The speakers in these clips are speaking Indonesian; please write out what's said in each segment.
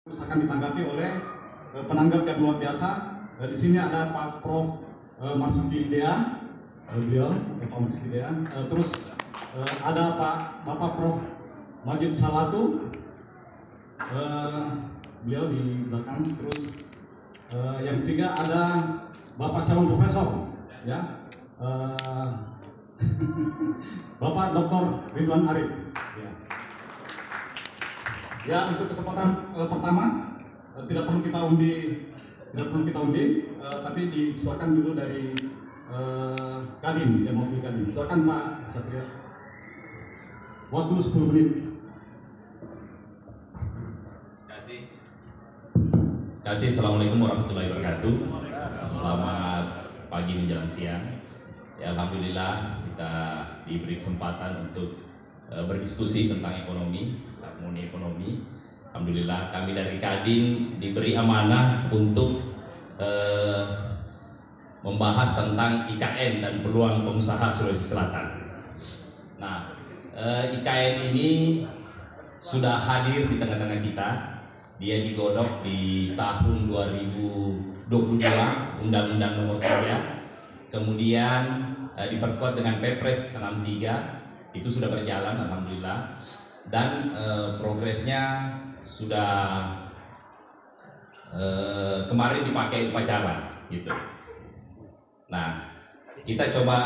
Terus akan ditanggapi oleh penanggap yang luar biasa. Di sini ada Pak Prof. Marsuki Dea, beliau Pak Marsuki Dea. Terus ada Bapak Prof. Majid Salatu, beliau di belakang. Terus yang ketiga ada Bapak calon profesor, ya, Bapak Dr. Ridwan Arif. Ya. Ya, untuk kesempatan pertama tidak perlu kita undi, tapi disilakan dulu dari Kadin, yang mewakili Kadin. Silakan Pak Satria. Waktu 10 menit. Terima kasih. Assalamualaikum warahmatullahi wabarakatuh. Selamat pagi menjelang siang. Ya, alhamdulillah kita diberi kesempatan untuk berdiskusi tentang ekonomi, harmoni ekonomi. Alhamdulillah kami dari Kadin diberi amanah untuk membahas tentang IKN dan peluang pengusaha Sulawesi Selatan. Nah, IKN ini sudah hadir di tengah-tengah kita. Dia digodok di tahun 2022 Undang-Undang Nomor 3, kemudian diperkuat dengan Perpres 63, itu sudah berjalan alhamdulillah, dan progresnya sudah kemarin dipakai upacara gitu. Nah, kita coba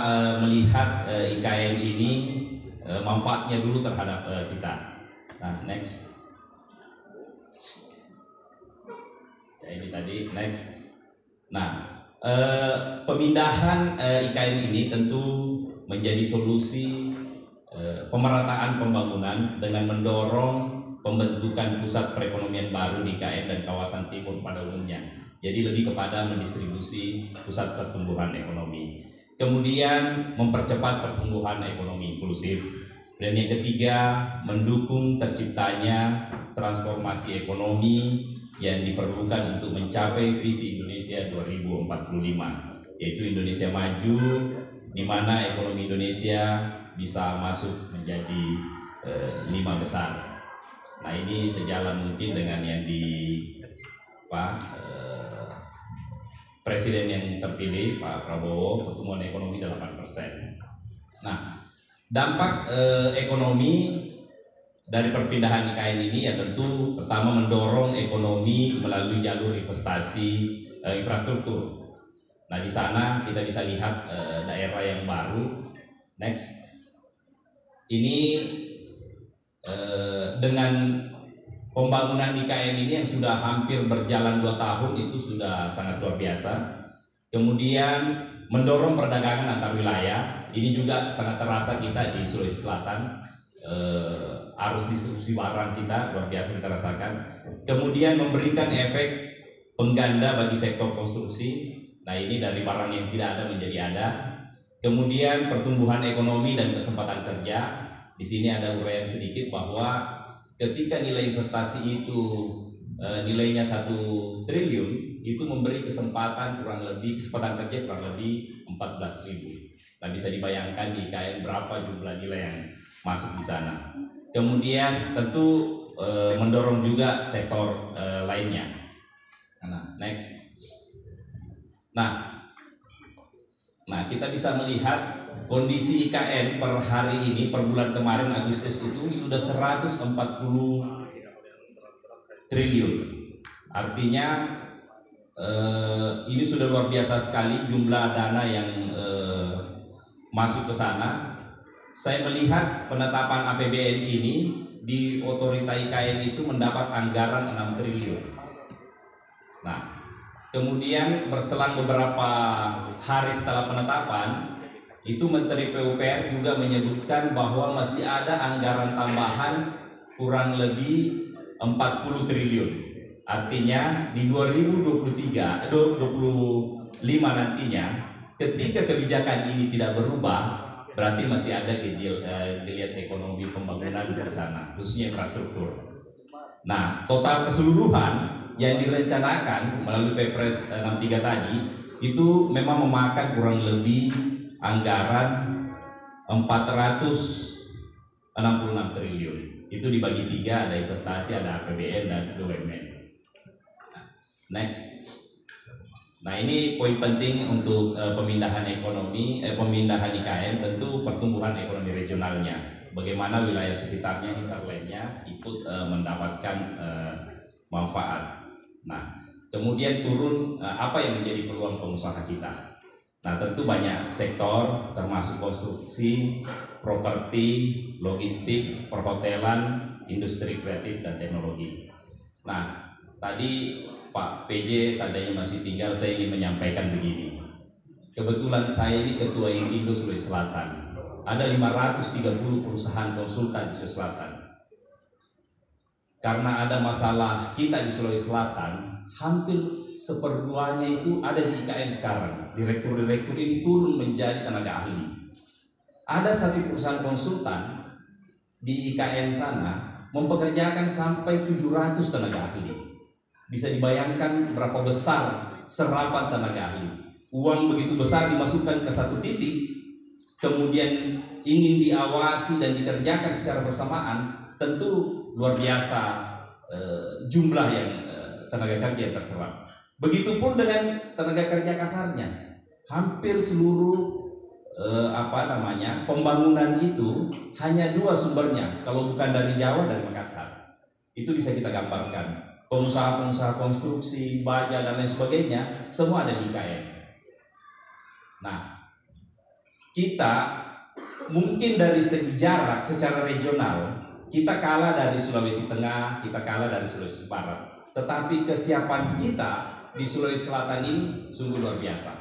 melihat IKN ini manfaatnya dulu terhadap kita. Nah, next. Ya, ini tadi, next. Nah, pemindahan IKN ini tentu menjadi solusi pemerataan pembangunan dengan mendorong pembentukan pusat perekonomian baru di IKN dan kawasan timur pada umumnya. Jadi lebih kepada mendistribusi pusat pertumbuhan ekonomi. Kemudian mempercepat pertumbuhan ekonomi inklusif. Dan yang ketiga, mendukung terciptanya transformasi ekonomi yang diperlukan untuk mencapai visi Indonesia 2045, yaitu Indonesia maju, di mana ekonomi Indonesia bisa masuk menjadi 5 besar. Nah, ini sejalan mungkin dengan yang Presiden yang terpilih Pak Prabowo, pertumbuhan ekonomi 8%. Nah, dampak ekonomi dari perpindahan IKN ini ya tentu pertama mendorong ekonomi melalui jalur investasi infrastruktur. Nah, di sana kita bisa lihat daerah yang baru. Next. Ini dengan pembangunan IKN ini yang sudah hampir berjalan 2 tahun itu sudah sangat luar biasa. Kemudian mendorong perdagangan antar wilayah. Ini juga sangat terasa kita di Sulawesi Selatan. Arus distribusi barang kita luar biasa kita rasakan. Kemudian memberikan efek pengganda bagi sektor konstruksi. Nah, ini dari barang yang tidak ada menjadi ada. Kemudian pertumbuhan ekonomi dan kesempatan kerja. Di sini ada uraian sedikit bahwa ketika nilai investasi itu nilainya 1 triliun, itu memberi kesempatan kesempatan kerja kurang lebih 14.000. Nah, bisa dibayangkan di IKN berapa jumlah nilai yang masuk di sana. Kemudian tentu mendorong juga sektor lainnya. Nah, next. Nah, kita bisa melihat kondisi IKN per hari ini, per bulan kemarin Agustus itu sudah 140 triliun. Artinya ini sudah luar biasa sekali jumlah dana yang masuk ke sana. Saya melihat penetapan APBN ini di otorita IKN itu mendapat anggaran 6 triliun. Nah, kemudian berselang beberapa hari setelah penetapan, itu Menteri PUPR juga menyebutkan bahwa masih ada anggaran tambahan kurang lebih 40 triliun. Artinya di 2025 nantinya, ketika kebijakan ini tidak berubah, berarti masih ada geliat ekonomi pembangunan di sana, khususnya infrastruktur. Nah, total keseluruhan yang direncanakan melalui Perpres 63 tadi itu memang memakan kurang lebih anggaran 466 triliun. Itu dibagi 3, ada investasi, ada APBN dan BUMN. Next. Nah, ini poin penting untuk pemindahan ekonomi, pemindahan IKN, tentu pertumbuhan ekonomi regionalnya. Bagaimana wilayah sekitarnya, hinterlandnya ikut mendapatkan manfaat. Nah, kemudian turun apa yang menjadi peluang pengusaha kita. Nah, tentu banyak sektor termasuk konstruksi, properti, logistik, perhotelan, industri kreatif dan teknologi. Nah, tadi Pak PJ seandainya masih tinggal, saya ingin menyampaikan begini. Kebetulan saya ini Ketua Inkindo Sulawesi Selatan. Ada 530 perusahaan konsultan di Sulawesi Selatan. Karena ada masalah kita di Sulawesi Selatan, hampir seperduanya itu ada di IKN sekarang. Direktur-direktur ini turun menjadi tenaga ahli. Ada satu perusahaan konsultan di IKN sana mempekerjakan sampai 700 tenaga ahli. Bisa dibayangkan berapa besar serapan tenaga ahli. Uang begitu besar dimasukkan ke satu titik, kemudian ingin diawasi dan dikerjakan secara bersamaan, tentu luar biasa jumlah yang tenaga kerja yang terserap. Begitupun dengan tenaga kerja kasarnya. Hampir seluruh pembangunan itu hanya dua sumbernya, kalau bukan dari Jawa, dari Makassar. Itu bisa kita gambarkan. Pengusaha-pengusaha konstruksi, baja dan lain sebagainya semua ada di IKN. Nah, kita mungkin dari segi jarak secara regional kita kalah dari Sulawesi Tengah, kita kalah dari Sulawesi Barat. Tetapi kesiapan kita di Sulawesi Selatan ini sungguh luar biasa.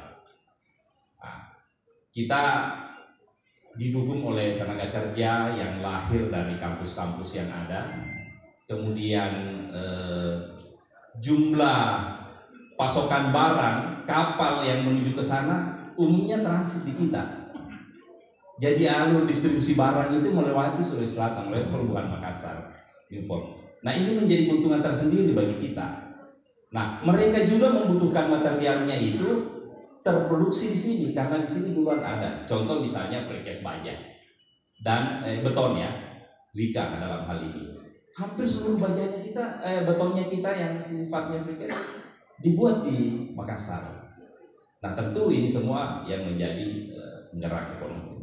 Nah, kita didukung oleh tenaga kerja yang lahir dari kampus-kampus yang ada. Kemudian jumlah pasokan barang kapal yang menuju ke sana umumnya transit di kita. Jadi alur distribusi barang itu melewati Sulawesi Selatan, melewati pelabuhan Makassar, import. Nah, ini menjadi keuntungan tersendiri bagi kita. Nah, mereka juga membutuhkan materialnya itu terproduksi di sini karena di sini duluan ada. Contoh misalnya precast baja dan beton ya, Wika dalam hal ini. Hampir seluruh bajanya kita, betonnya kita yang sifatnya precast dibuat di Makassar. Nah, tentu ini semua yang menjadi penggerak ekonomi.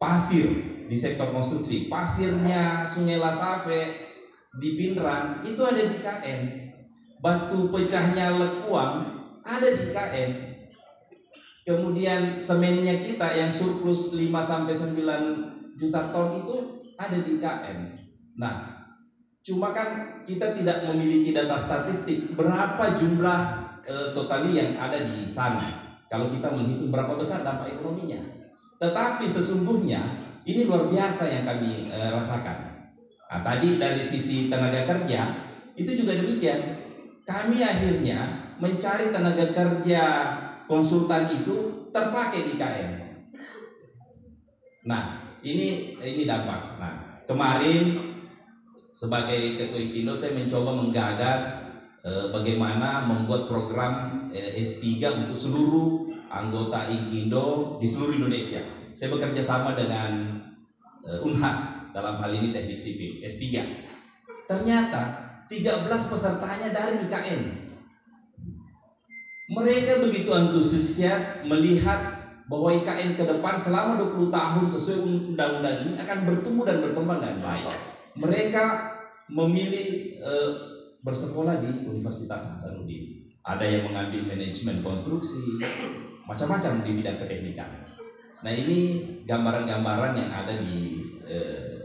Pasir di sektor konstruksi, pasirnya Sungai Lasave di Pinrang itu ada di IKN. Batu pecahnya Lekuang ada di IKN. Kemudian semennya kita yang surplus 5-9 juta ton itu ada di IKN. Nah, cuma kan kita tidak memiliki data statistik berapa jumlah totali yang ada di sana. Kalau kita menghitung berapa besar dampak ekonominya. Tetapi sesungguhnya ini luar biasa yang kami rasakan. Nah, tadi dari sisi tenaga kerja itu juga demikian. Kami akhirnya mencari tenaga kerja konsultan itu terpakai di IKN. Nah, ini dampak. Nah, kemarin sebagai Ketua Inkindo saya mencoba menggagas bagaimana membuat program S3 untuk seluruh anggota Inkindo di seluruh Indonesia. Saya bekerja sama dengan Unhas, dalam hal ini teknik sipil S3. Ternyata 13 pesertanya dari IKN. Mereka begitu antusias melihat bahwa IKN ke depan selama 20 tahun sesuai undang-undang ini akan bertumbuh dan berkembang dengan baik. Mereka memilih bersekolah di Universitas Hasanuddin. Ada yang mengambil manajemen konstruksi, macam-macam di bidang keteknikan. Nah, ini gambaran-gambaran yang ada di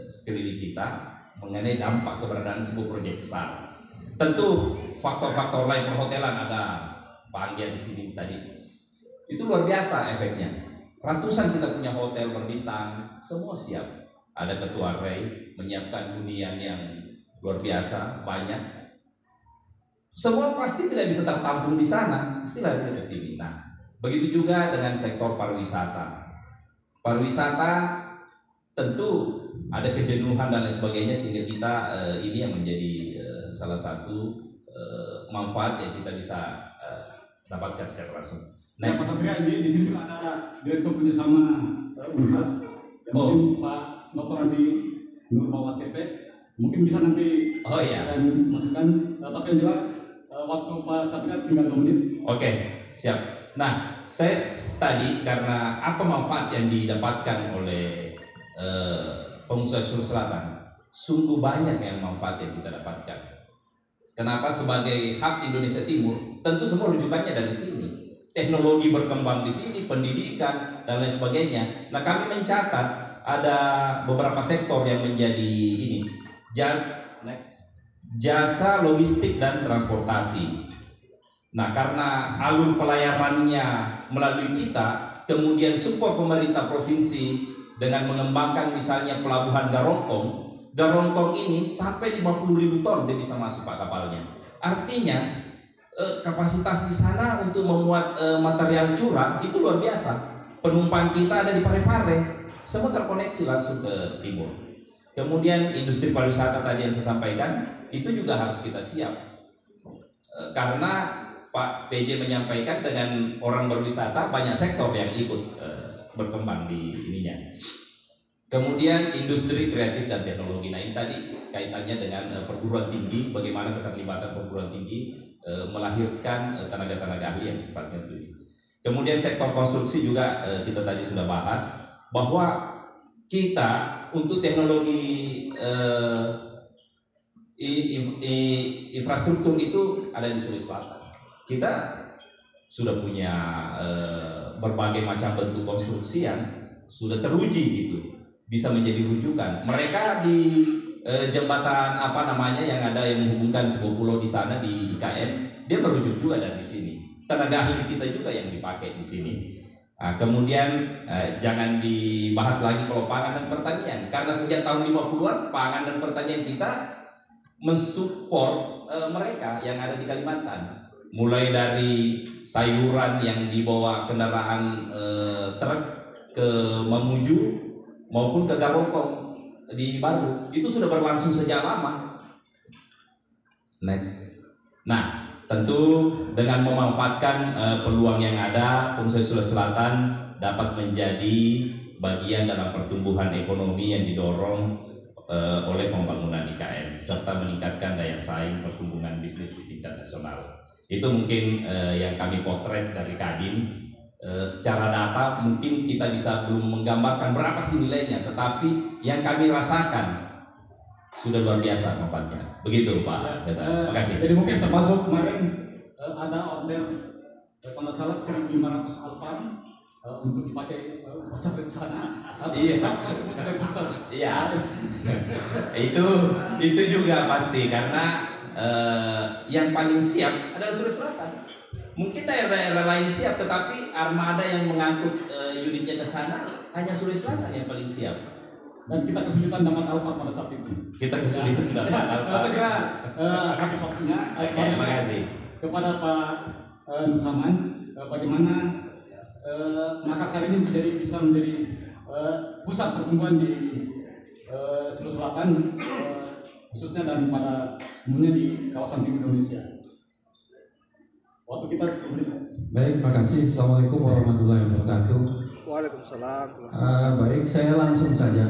sekeliling kita mengenai dampak keberadaan sebuah proyek besar. Tentu faktor-faktor lain, perhotelan ada Pak Anggian di sini tadi. Itu luar biasa efeknya. Ratusan kita punya hotel berbintang, semua siap. Ada Ketua Ray menyiapkan hunian yang luar biasa, banyak. Semua pasti tidak bisa tertampung di sana, pasti lari ke sini. Nah, begitu juga dengan sektor pariwisata. Pariwisata tentu ada kejenuhan dan lain sebagainya, sehingga kita ini yang menjadi salah satu manfaat yang kita bisa dapatkan secara langsung. Nah, Pak Satria, di sini juga ada Direktur Kerjasama Unhas, mungkin Pak Dr. Andi Nur Bawasep, mungkin bisa nanti masukkan, tapi yang jelas waktu Pak Satria tinggal 2 menit. Oke, siap. Nah, saya tadi karena apa manfaat yang didapatkan oleh pengusaha Sulawesi Selatan, sungguh banyak yang manfaat yang kita dapatkan. Kenapa? Sebagai hub Indonesia Timur, tentu semua rujukannya dari sini. Teknologi berkembang di sini, pendidikan dan lain sebagainya. Nah, kami mencatat ada beberapa sektor yang menjadi ini. Jasa logistik dan transportasi. Nah, karena alur pelayarannya melalui kita, kemudian support pemerintah provinsi dengan mengembangkan misalnya pelabuhan Garongkong ini sampai 50.000 ton dia bisa masuk Pak kapalnya. Artinya kapasitas di sana untuk memuat material curah itu luar biasa. Penumpang kita ada di Parepare, semua terkoneksi langsung ke timur. Kemudian industri pariwisata tadi yang saya sampaikan itu juga harus kita siap, karena Pak PJ menyampaikan dengan orang berwisata banyak sektor yang ikut berkembang di ininya. Kemudian industri kreatif dan teknologi. Nah, ini tadi kaitannya dengan perguruan tinggi, bagaimana keterlibatan perguruan tinggi melahirkan tenaga-tenaga ahli yang sifatnya itu. Kemudian sektor konstruksi juga kita tadi sudah bahas bahwa kita untuk teknologi infrastruktur itu ada di Sulawesi Selatan. Kita sudah punya berbagai macam bentuk konstruksi yang sudah teruji gitu, bisa menjadi rujukan. Mereka di jembatan apa namanya yang ada yang menghubungkan sebuah pulau di sana di IKN, dia merujuk juga dari sini. Tenaga ahli kita juga yang dipakai di sini. Nah, kemudian jangan dibahas lagi kalau pangan dan pertanian, karena sejak tahun 50-an pangan dan pertanian kita mensupport mereka yang ada di Kalimantan. Mulai dari sayuran yang dibawa kendaraan truk ke Mamuju maupun ke Garongkong di Baru, itu sudah berlangsung sejak lama. Next. Nah, tentu dengan memanfaatkan peluang yang ada, pengusaha Sulawesi Selatan dapat menjadi bagian dalam pertumbuhan ekonomi yang didorong oleh pembangunan IKN serta meningkatkan daya saing pertumbuhan bisnis di tingkat nasional. Itu mungkin yang kami potret dari Kadin. Secara data mungkin kita bisa belum menggambarkan berapa sih nilainya, tetapi yang kami rasakan sudah luar biasa manfaatnya. Begitu Pak. Terima kasih. Jadi mungkin termasuk kemarin ada order kalau nggak salah 1.500 Alphard untuk dipakai upacara di sana. Iya. Iya. Itu juga pasti karena yang paling siap adalah Sulawesi Selatan. Mungkin daerah-daerah lain siap, tetapi armada yang mengangkut unitnya ke sana hanya Sulawesi Selatan yang paling siap. Dan kita kesulitan dapat Alphard pada saat itu. Kita kesulitan dapat Alphard. Saya kira habis waktunya. Terima kasih. Kepada Pak Nusaman, bagaimana Makassar ini bisa menjadi pusat pertumbuhan di Sulawesi Selatan, khususnya dan pada umumnya di kawasan timur Indonesia. Waktu kita baik, makasih. Assalamualaikum warahmatullahi wabarakatuh. Waalaikumsalam. Baik, saya langsung saja.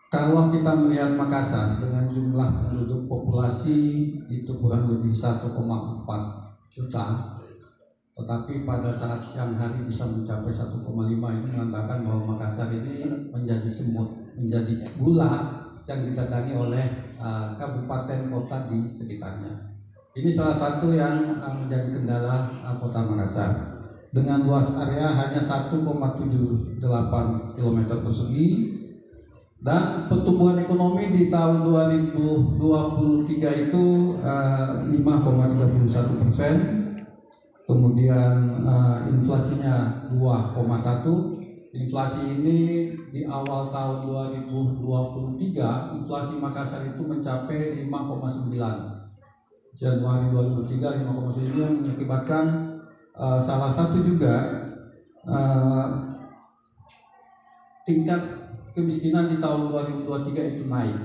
Kalau kita melihat Makassar dengan jumlah penduduk populasi itu kurang lebih 1,4 juta, tetapi pada saat siang hari bisa mencapai 1,5, itu mengatakan bahwa Makassar ini menjadi semut, menjadi gula yang didatangi oleh kabupaten kota di sekitarnya. Ini salah satu yang menjadi kendala kota Makassar. Dengan luas area hanya 1,78 km persegi dan pertumbuhan ekonomi di tahun 2023 itu 5,31%. Kemudian inflasinya 2,1. Inflasi ini di awal tahun 2023 inflasi Makassar itu mencapai 5,9. Januari 2003 5,9 ini yang mengakibatkan salah satu juga tingkat kemiskinan di tahun 2023 itu naik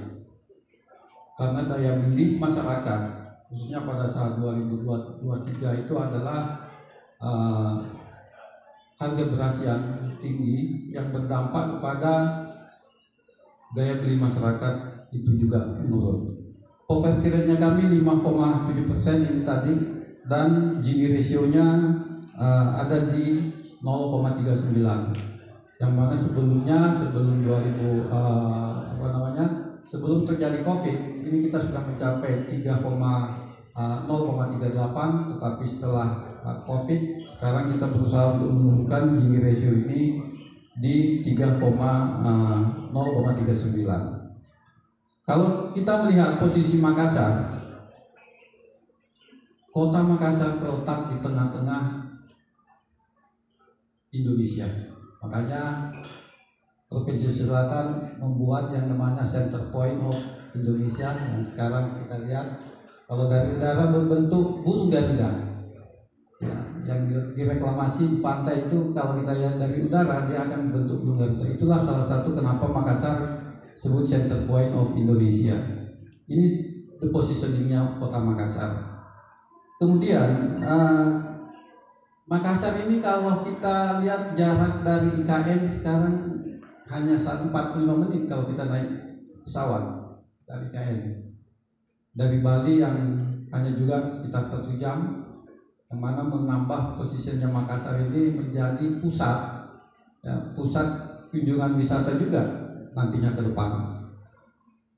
karena daya beli masyarakat khususnya pada saat 2023 itu adalah harga beras yang tinggi yang berdampak kepada daya beli masyarakat itu juga menurun. Poverty rate-nya kami 5,7% ini tadi, dan Gini ratio-nya ada di 0,39. Yang mana sebelumnya, sebelum terjadi COVID, ini kita sudah mencapai 0,38, tetapi setelah COVID sekarang kita berusaha untuk menurunkan Gini ratio ini di 0,39. Kalau kita melihat posisi Makassar, kota Makassar terletak di tengah-tengah Indonesia. Makanya Provinsi Selatan membuat yang namanya center point of Indonesia, yang sekarang kita lihat kalau dari udara berbentuk burung Garuda. Ya, yang direklamasi di pantai itu kalau kita lihat dari udara dia akan bentuk burung Garuda. Itulah salah satu kenapa Makassar sebut center point of Indonesia. Ini the positioningnya kota Makassar. Kemudian Makassar ini kalau kita lihat jarak dari IKN sekarang hanya 45 menit kalau kita naik pesawat dari IKN. Dari Bali yang hanya juga sekitar 1 jam, yang mana menambah posisinya Makassar ini menjadi pusat, ya, pusat kunjungan wisata juga nantinya ke depan.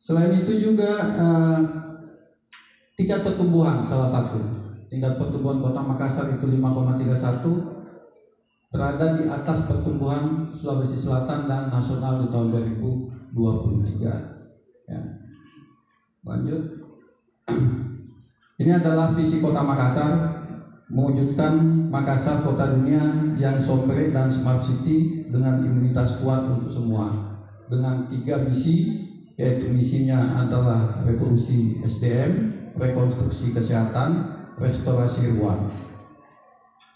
Selain itu juga tingkat pertumbuhan salah satu. Tingkat pertumbuhan kota Makassar itu 5,31, berada di atas pertumbuhan Sulawesi Selatan dan nasional di tahun 2023. Ya. Lanjut. Ini adalah visi kota Makassar, mewujudkan Makassar kota dunia yang sovereign dan smart city dengan imunitas kuat untuk semua. Dengan 3 misi, yaitu misinya adalah revolusi SDM, rekonstruksi kesehatan, restorasi ruang.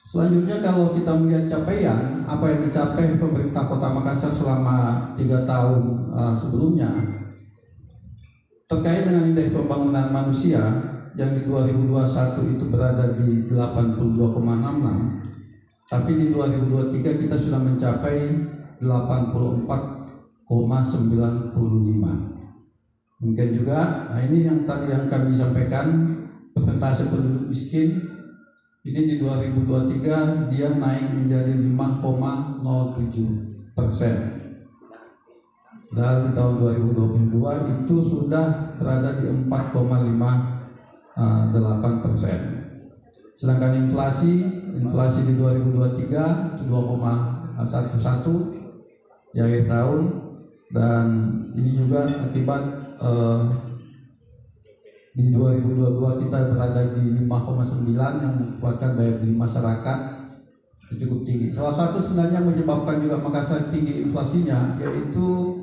Selanjutnya kalau kita melihat capaian apa yang dicapai pemerintah Kota Makassar selama 3 tahun sebelumnya terkait dengan indeks pembangunan manusia yang di 2021 itu berada di 82,66, tapi di 2023 kita sudah mencapai 84,95. Mungkin juga, ini yang tadi yang kami sampaikan, persentase penduduk miskin ini di 2023 dia naik menjadi 5,07%. Dan di tahun 2022 itu sudah berada di 4,58%. Sedangkan inflasi di 2023 2,11 di akhir tahun, dan ini juga akibat di 2022 kita berada di 5,9 yang menguatkan daya beli masyarakat cukup tinggi. Salah satu sebenarnya menyebabkan juga Makassar tinggi inflasinya yaitu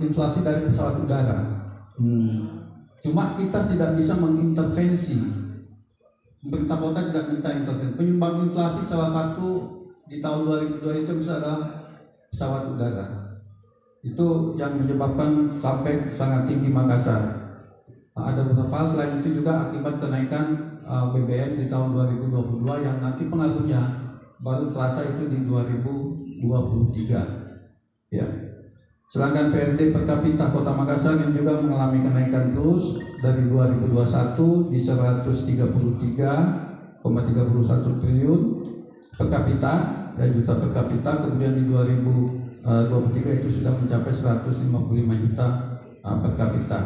inflasi dari pesawat udara. Cuma kita tidak bisa mengintervensi. Pemerintah kota tidak minta intervensi. Penyumbang inflasi salah satu di tahun 2002 itu misalnya pesawat udara. Itu yang menyebabkan sampai sangat tinggi Makassar. Ada beberapa hal selain itu juga akibat kenaikan BBM di tahun 2022 yang nanti pengaruhnya baru terasa itu di 2023. Ya. Sedangkan PRD per kapita Kota Makassar yang juga mengalami kenaikan terus dari 2021 di 133,31 triliun per kapita, ya, juta per kapita, kemudian di 2023 itu sudah mencapai 155 juta per kapita.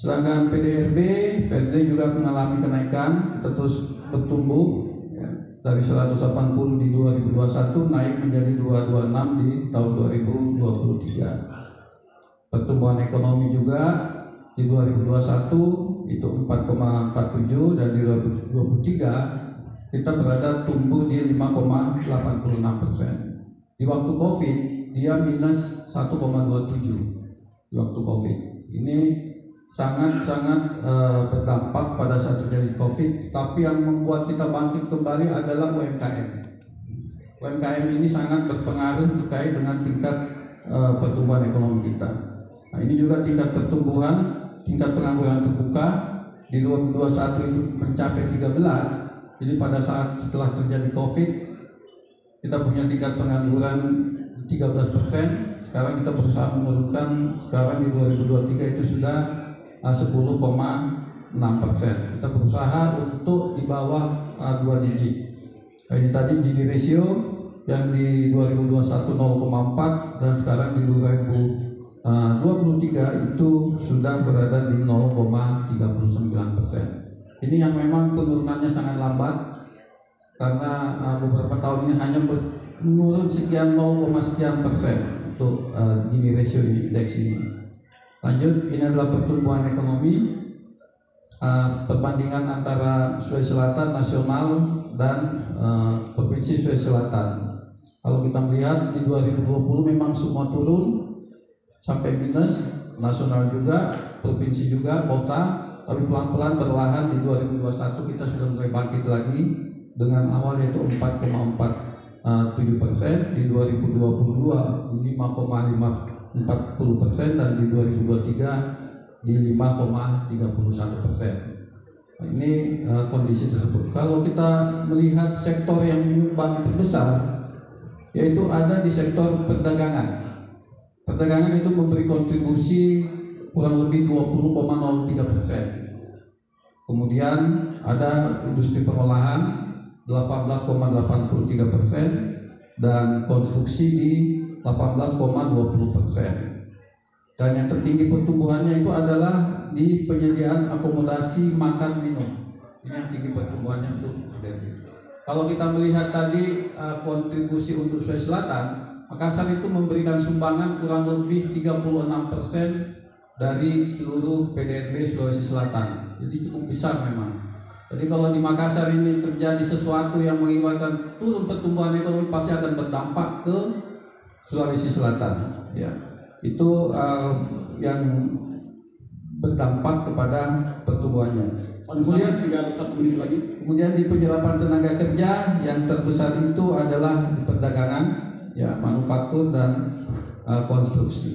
Sedangkan PRD juga mengalami kenaikan, kita terus bertumbuh, ya, dari 180 di 2021 naik menjadi 226 di tahun 2023. Pertumbuhan ekonomi juga di 2021 itu 4,47 dan di 2023 kita berada tumbuh di 5,86%. Di waktu COVID dia minus 1,27 di waktu COVID. Ini sangat-sangat berdampak pada saat terjadi COVID, tapi yang membuat kita bangkit kembali adalah UMKM. UMKM ini sangat berpengaruh terkait dengan tingkat pertumbuhan ekonomi kita. Nah, ini juga tingkat pertumbuhan, tingkat pengangguran terbuka di 2021 itu mencapai 13. Jadi pada saat setelah terjadi COVID kita punya tingkat pengangguran 13%. Sekarang kita berusaha menurunkan, sekarang di 2023 itu sudah 10,6%. Kita berusaha untuk di bawah 2 digit. Ini tadi Gini ratio yang di 2021 0,4 dan sekarang di 2023 itu sudah berada di 0,39%. Ini yang memang penurunannya sangat lambat karena beberapa tahun ini hanya menurun sekian 0, sekian persen untuk Gini ratio indeks ini. Lanjut, ini adalah pertumbuhan ekonomi perbandingan antara Sulawesi Selatan nasional dan provinsi Sulawesi Selatan. Kalau kita melihat di 2020 memang semua turun sampai minus, nasional juga, provinsi juga, kota, tapi pelan-pelan perlahan di 2021 kita sudah mulai bangkit lagi dengan awal yaitu 4,47%, di 2022 di 5,40% dan di 2023 di 5,31%. Nah, ini kondisi tersebut. Kalau kita melihat sektor yang menyumbang terbesar, yaitu ada di sektor perdagangan. Perdagangan itu memberi kontribusi kurang lebih 20,03%. Kemudian ada industri pengolahan 18,83% dan konstruksi di 18,20%. Dan yang tertinggi pertumbuhannya itu adalah di penyediaan akomodasi makan minum. Ini yang tinggi pertumbuhannya untuk BNP. Kalau kita melihat tadi kontribusi untuk Sulawesi Selatan, Makassar itu memberikan sumbangan kurang lebih 36% dari seluruh PDRB Sulawesi Selatan. Jadi cukup besar memang. Jadi kalau di Makassar ini terjadi sesuatu yang mengakibatkan turun pertumbuhan ekonomi, pasti akan berdampak ke Sulawesi Selatan. Ya, itu yang berdampak kepada pertumbuhannya. Kemudian tinggal 1 menit lagi. Kemudian di penyerapan tenaga kerja yang terbesar itu adalah di perdagangan, ya, manufaktur dan konstruksi.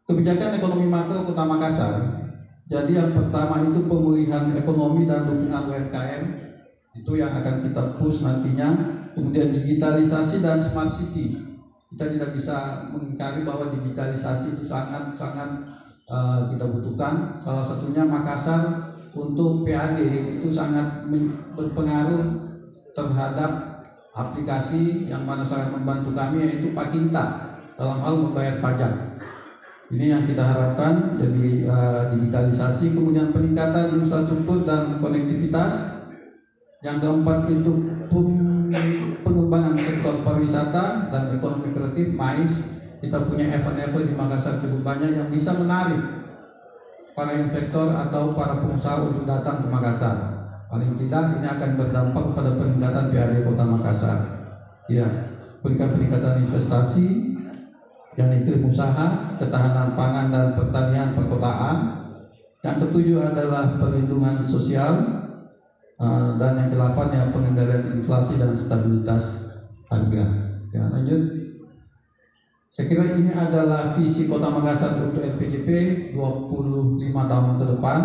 Kebijakan ekonomi makro Kota Makassar. Jadi yang pertama itu pemulihan ekonomi dan dukungan UMKM, itu yang akan kita push nantinya. Kemudian digitalisasi dan smart city. Kita tidak bisa mengingkari bahwa digitalisasi itu sangat kita butuhkan. Salah satunya Makassar untuk PAD itu sangat berpengaruh terhadap aplikasi yang mana sangat membantu kami, yaitu Pakinta dalam hal membayar pajak. Ini yang kita harapkan, jadi digitalisasi, kemudian peningkatan infrastruktur dan konektivitas. Yang keempat itu pengembangan sektor pariwisata dan ekonomi kreatif, MAIS. Kita punya event-event di Makassar cukup banyak yang bisa menarik para investor atau para pengusaha untuk datang ke Makassar. Paling tidak ini akan berdampak pada peningkatan PAD Kota Makassar. Ya, peningkatan investasi, yang iklim usaha, ketahanan pangan dan pertanian perkotaan. Yang ketujuh adalah perlindungan sosial, dan yang kedelapan ya pengendalian inflasi dan stabilitas harga. Ya, lanjut. Saya kira ini adalah visi Kota Makassar untuk LPJP 25 tahun ke depan,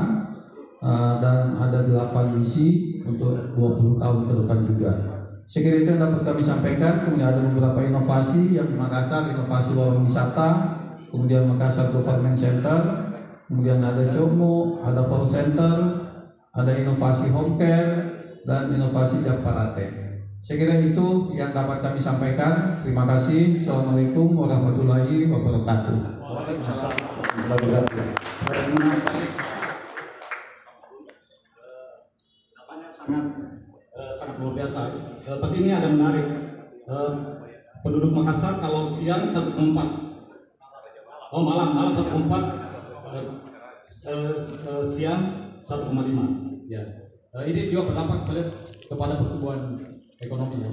dan ada 8 misi untuk 20 tahun ke depan juga. Saya kira itu yang dapat kami sampaikan. Kemudian ada beberapa inovasi yang di Makassar, inovasi warung wisata, kemudian Makassar Government Center, kemudian ada Como, ada call center, ada inovasi home care, dan inovasi Japarate. Saya kira itu yang dapat kami sampaikan. Terima kasih. Assalamualaikum warahmatullahi wabarakatuh. Waalaikumsalam warahmatullahi wabarakatuh. Sangat luar biasa. Tapi ini ada menarik. Penduduk Makassar kalau siang 1,4. Oh, malam 1,4. Siang 1,5. Ya. Ini juga berdampak saya lihat kepada pertumbuhan ekonomi.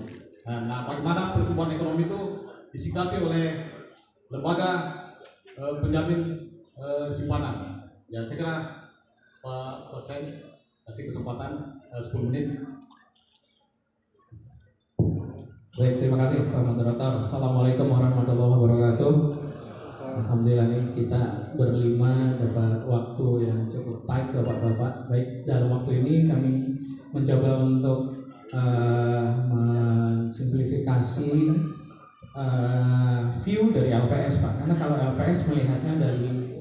Nah, bagaimana pertumbuhan ekonomi itu disikapi oleh lembaga penjamin simpanan. Ya, saya kira Pak Sen kasih kesempatan 10 menit. Baik, terima kasih Pak Moderator. Assalamualaikum warahmatullahi wabarakatuh. Alhamdulillah nih kita berlima dapat waktu yang cukup tight Bapak-bapak. Baik, dalam waktu ini kami mencoba untuk mensimplifikasi view dari LPS Pak. Karena kalau LPS melihatnya dari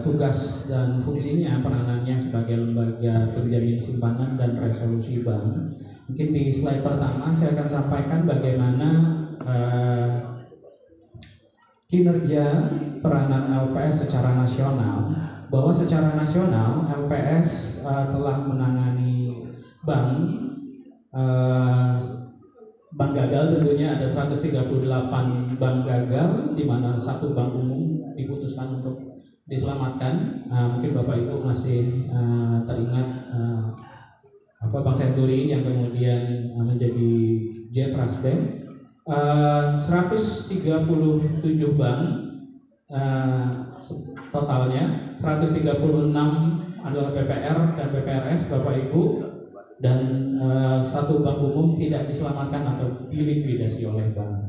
tugas dan fungsinya, peranannya sebagai lembaga penjamin simpanan dan resolusi bank. Mungkin di slide pertama saya akan sampaikan bagaimana kinerja peranan LPS secara nasional. Bahwa secara nasional LPS telah menangani bank gagal, tentunya ada 138 bank gagal, di mana satu bank umum diputuskan untuk diselamatkan. Mungkin Bapak Ibu masih teringat Bank Senturi yang kemudian menjadi J Trust Bank. 137 bank totalnya, 136 adalah BPR dan BPRS Bapak Ibu, dan satu bank umum tidak diselamatkan atau dilikuidasi oleh bank.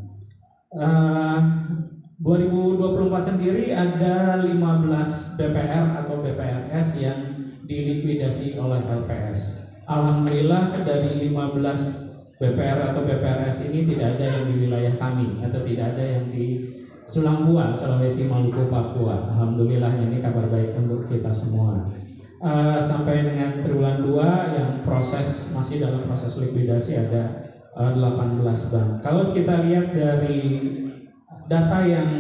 2024 sendiri ada 15 BPR atau BPRS yang dilikuidasi oleh LPS. Alhamdulillah dari 15 BPR atau BPRS ini tidak ada yang di wilayah kami atau tidak ada yang di Sulambua, Sulawesi, Maluku, Papua. Alhamdulillah, ini kabar baik untuk kita semua. Sampai dengan triwulan 2 yang masih dalam proses likuidasi ada 18 bank. Kalau kita lihat dari data yang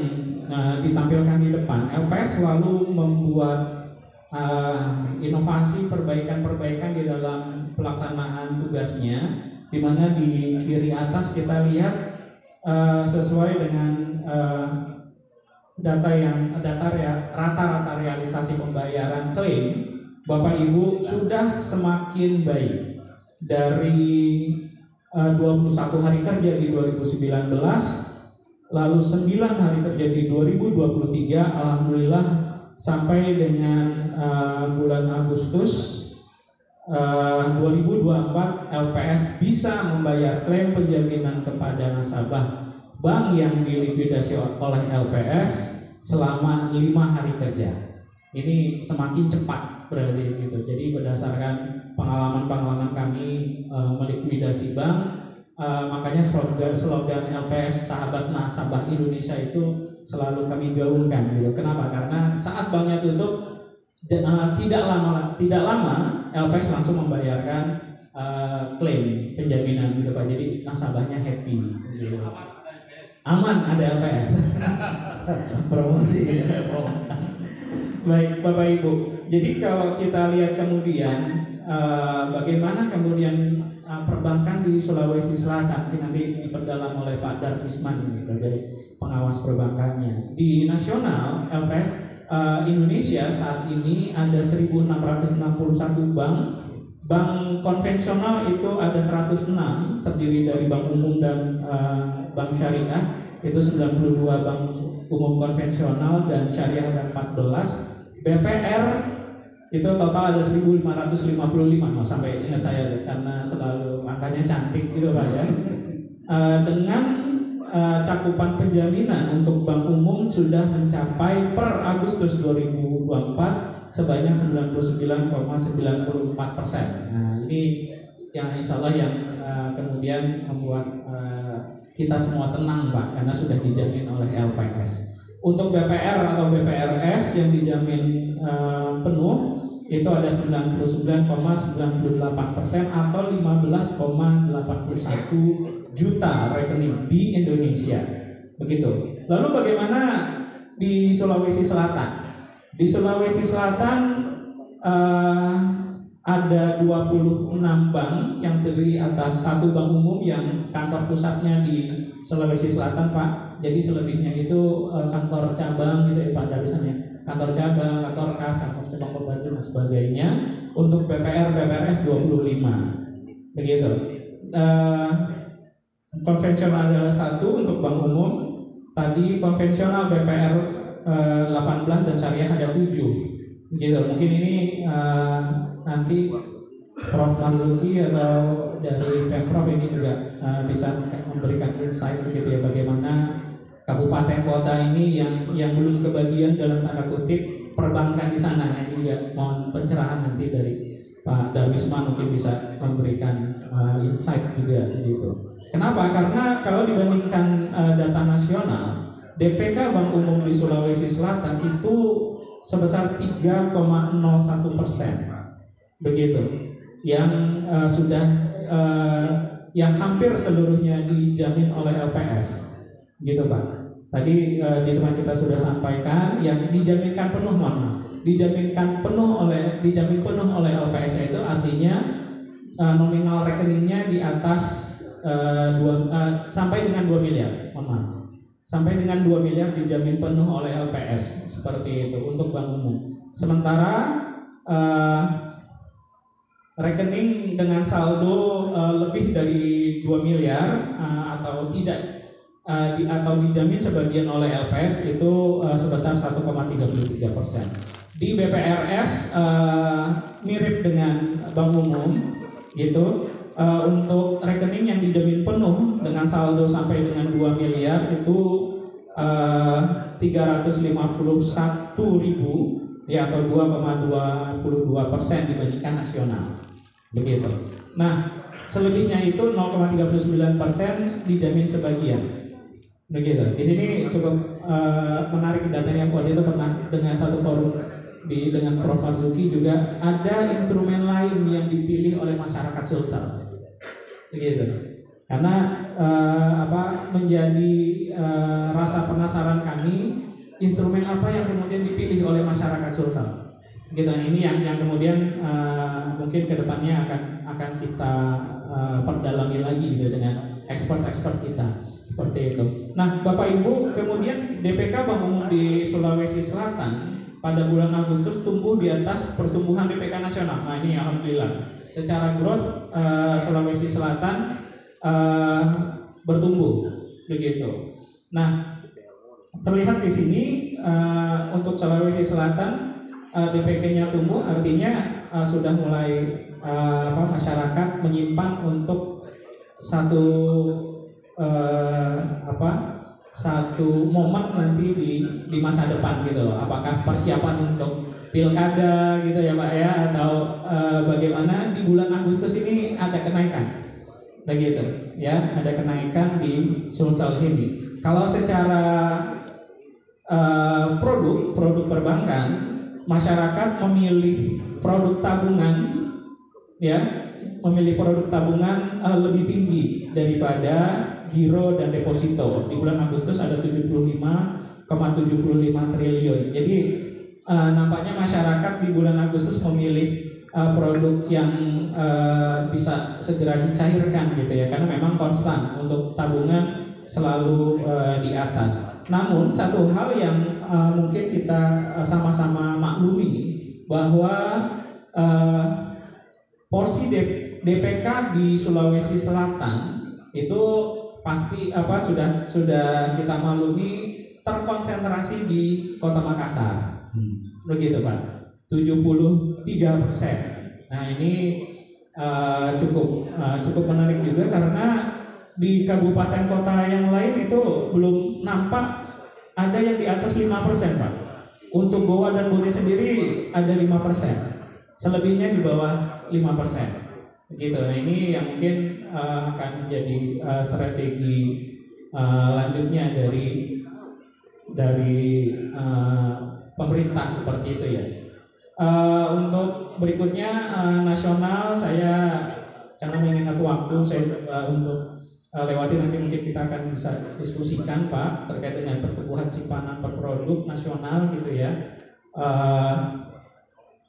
ditampilkan di depan, LPS selalu membuat inovasi, perbaikan-perbaikan di dalam pelaksanaan tugasnya, di mana di kiri atas kita lihat sesuai dengan rata-rata realisasi pembayaran klaim Bapak Ibu sudah semakin baik. Dari 21 hari kerja di 2019, lalu 9 hari kerja di 2023, alhamdulillah sampai dengan bulan Agustus 2024 LPS bisa membayar klaim penjaminan kepada nasabah bank yang dilikuidasi oleh LPS selama 5 hari kerja. Ini semakin cepat berarti gitu. Jadi berdasarkan pengalaman kami melikuidasi bank, makanya slogan LPS Sahabat Nasabah Indonesia itu selalu kami gaungkan gitu. Kenapa? Karena saat banknya tutup tidak lama LPS langsung membayarkan klaim penjaminan gitu Pak. Jadi nasabahnya happy gitu. Aman ada LPS. Promosi. Baik Bapak Ibu. Jadi kalau kita lihat kemudian bagaimana kemudian perbankan di Sulawesi Selatan, nanti diperdalam oleh Pak Darwisman sebagai pengawas perbankannya. Di nasional LPS Indonesia saat ini ada 1.661 bank. Bank konvensional itu ada 106, terdiri dari bank umum dan bank syariah, itu 92 bank umum konvensional dan syariah ada 14. BPR itu total ada 1.555, sampai ingat saya karena selalu angkanya cantik gitu Pak ya. Dengan cakupan penjaminan untuk bank umum sudah mencapai per Agustus 2024 sebanyak 99,94%. Nah ini yang insya Allah yang kemudian membuat kita semua tenang Pak, karena sudah dijamin oleh LPS. Untuk BPR atau BPRS yang dijamin penuh itu ada 99,98% atau 15,81 juta rekening di Indonesia. Begitu. Lalu bagaimana di Sulawesi Selatan? Di Sulawesi Selatan ada 26 bank yang terdiri atas satu bank umum yang kantor pusatnya di Sulawesi Selatan Pak. Jadi selebihnya itu kantor cabang gitu ya Pak Darwisannya. Kantor cabang, kantor kas, kantor cabang pembantu dan sebagainya. Untuk BPR, BPRS 25. Begitu. Konvensional adalah 1 untuk bank umum. Tadi konvensional BPR 18 dan syariah ada 7 gitu. Mungkin ini nanti Prof. Marzuki atau dari Pemprov ini juga bisa memberikan insight begitu ya, bagaimana kabupaten kota ini yang belum kebagian dalam tanda kutip perbankan di sana. Yang juga mohon pencerahan nanti dari Pak Darwisman mungkin bisa memberikan insight juga begitu. Kenapa? Karena kalau dibandingkan data nasional, DPK Bank Umum di Sulawesi Selatan itu sebesar 3,01%, begitu, yang sudah yang hampir seluruhnya dijamin oleh LPS, gitu Pak. Tadi di depan kita sudah sampaikan yang dijaminkan penuh, dijamin penuh oleh LPS itu artinya nominal rekeningnya di atas sampai dengan 2 miliar, sampai dengan 2 miliar dijamin penuh oleh LPS, seperti itu untuk bank umum. Sementara rekening dengan saldo lebih dari 2 miliar atau tidak atau dijamin sebagian oleh LPS itu sebesar 1,33%. Di BPRS mirip dengan bank umum, gitu. Untuk rekening yang dijamin penuh dengan saldo sampai dengan 2 miliar itu 351.000 ya, atau 2,22% dibandingkan nasional, begitu. Nah, selebihnya itu 0,39% dijamin sebagian, begitu. Di sini cukup menarik datanya. Waktu itu pernah dengan satu forum dengan Prof. Marzuki juga ada instrumen lain yang dipilih oleh masyarakat Sulsel, begitu. Karena menjadi rasa penasaran kami, instrumen apa yang kemudian dipilih oleh masyarakat Sulsel, gitu. Ini yang kemudian mungkin kedepannya akan kita perdalami lagi gitu dengan expert kita, seperti itu. Nah, Bapak Ibu, kemudian DPK Bank Umum di Sulawesi Selatan pada bulan Agustus tumbuh di atas pertumbuhan DPK nasional. Nah, ini alhamdulillah. Secara growth Sulawesi Selatan bertumbuh, begitu. Nah, terlihat di sini untuk Sulawesi Selatan DPK-nya tumbuh, artinya sudah mulai masyarakat menyimpan untuk satu momen nanti di masa depan, gitu loh. Apakah persiapan untuk pilkada gitu ya Pak ya, atau bagaimana di bulan Agustus ini ada kenaikan, begitu ya, ada kenaikan di Sulsel sini. Kalau secara produk perbankan, masyarakat memilih produk tabungan ya, memilih produk tabungan lebih tinggi daripada giro dan deposito. Di bulan Agustus ada 75,75 triliun. Jadi nampaknya masyarakat di bulan Agustus memilih produk yang bisa segera dicairkan, gitu ya, karena memang konstan untuk tabungan selalu di atas. Namun satu hal yang mungkin kita sama-sama maklumi bahwa porsi DPK di Sulawesi Selatan itu pasti sudah kita maklumi terkonsentrasi di Kota Makassar, begitu Pak, 73%. Nah, ini cukup menarik juga karena di kabupaten kota yang lain itu belum nampak ada yang di atas 5%, Pak. Untuk Goa dan Bone sendiri ada 5%, selebihnya di bawah 5%, begitu. Nah, ini yang mungkin akan jadi strategi lanjutnya dari pemerintah, seperti itu ya. Untuk berikutnya nasional, saya karena mengingat waktu, saya untuk lewati, nanti mungkin kita akan bisa diskusikan Pak terkait dengan pertumbuhan simpanan per produk nasional, gitu ya,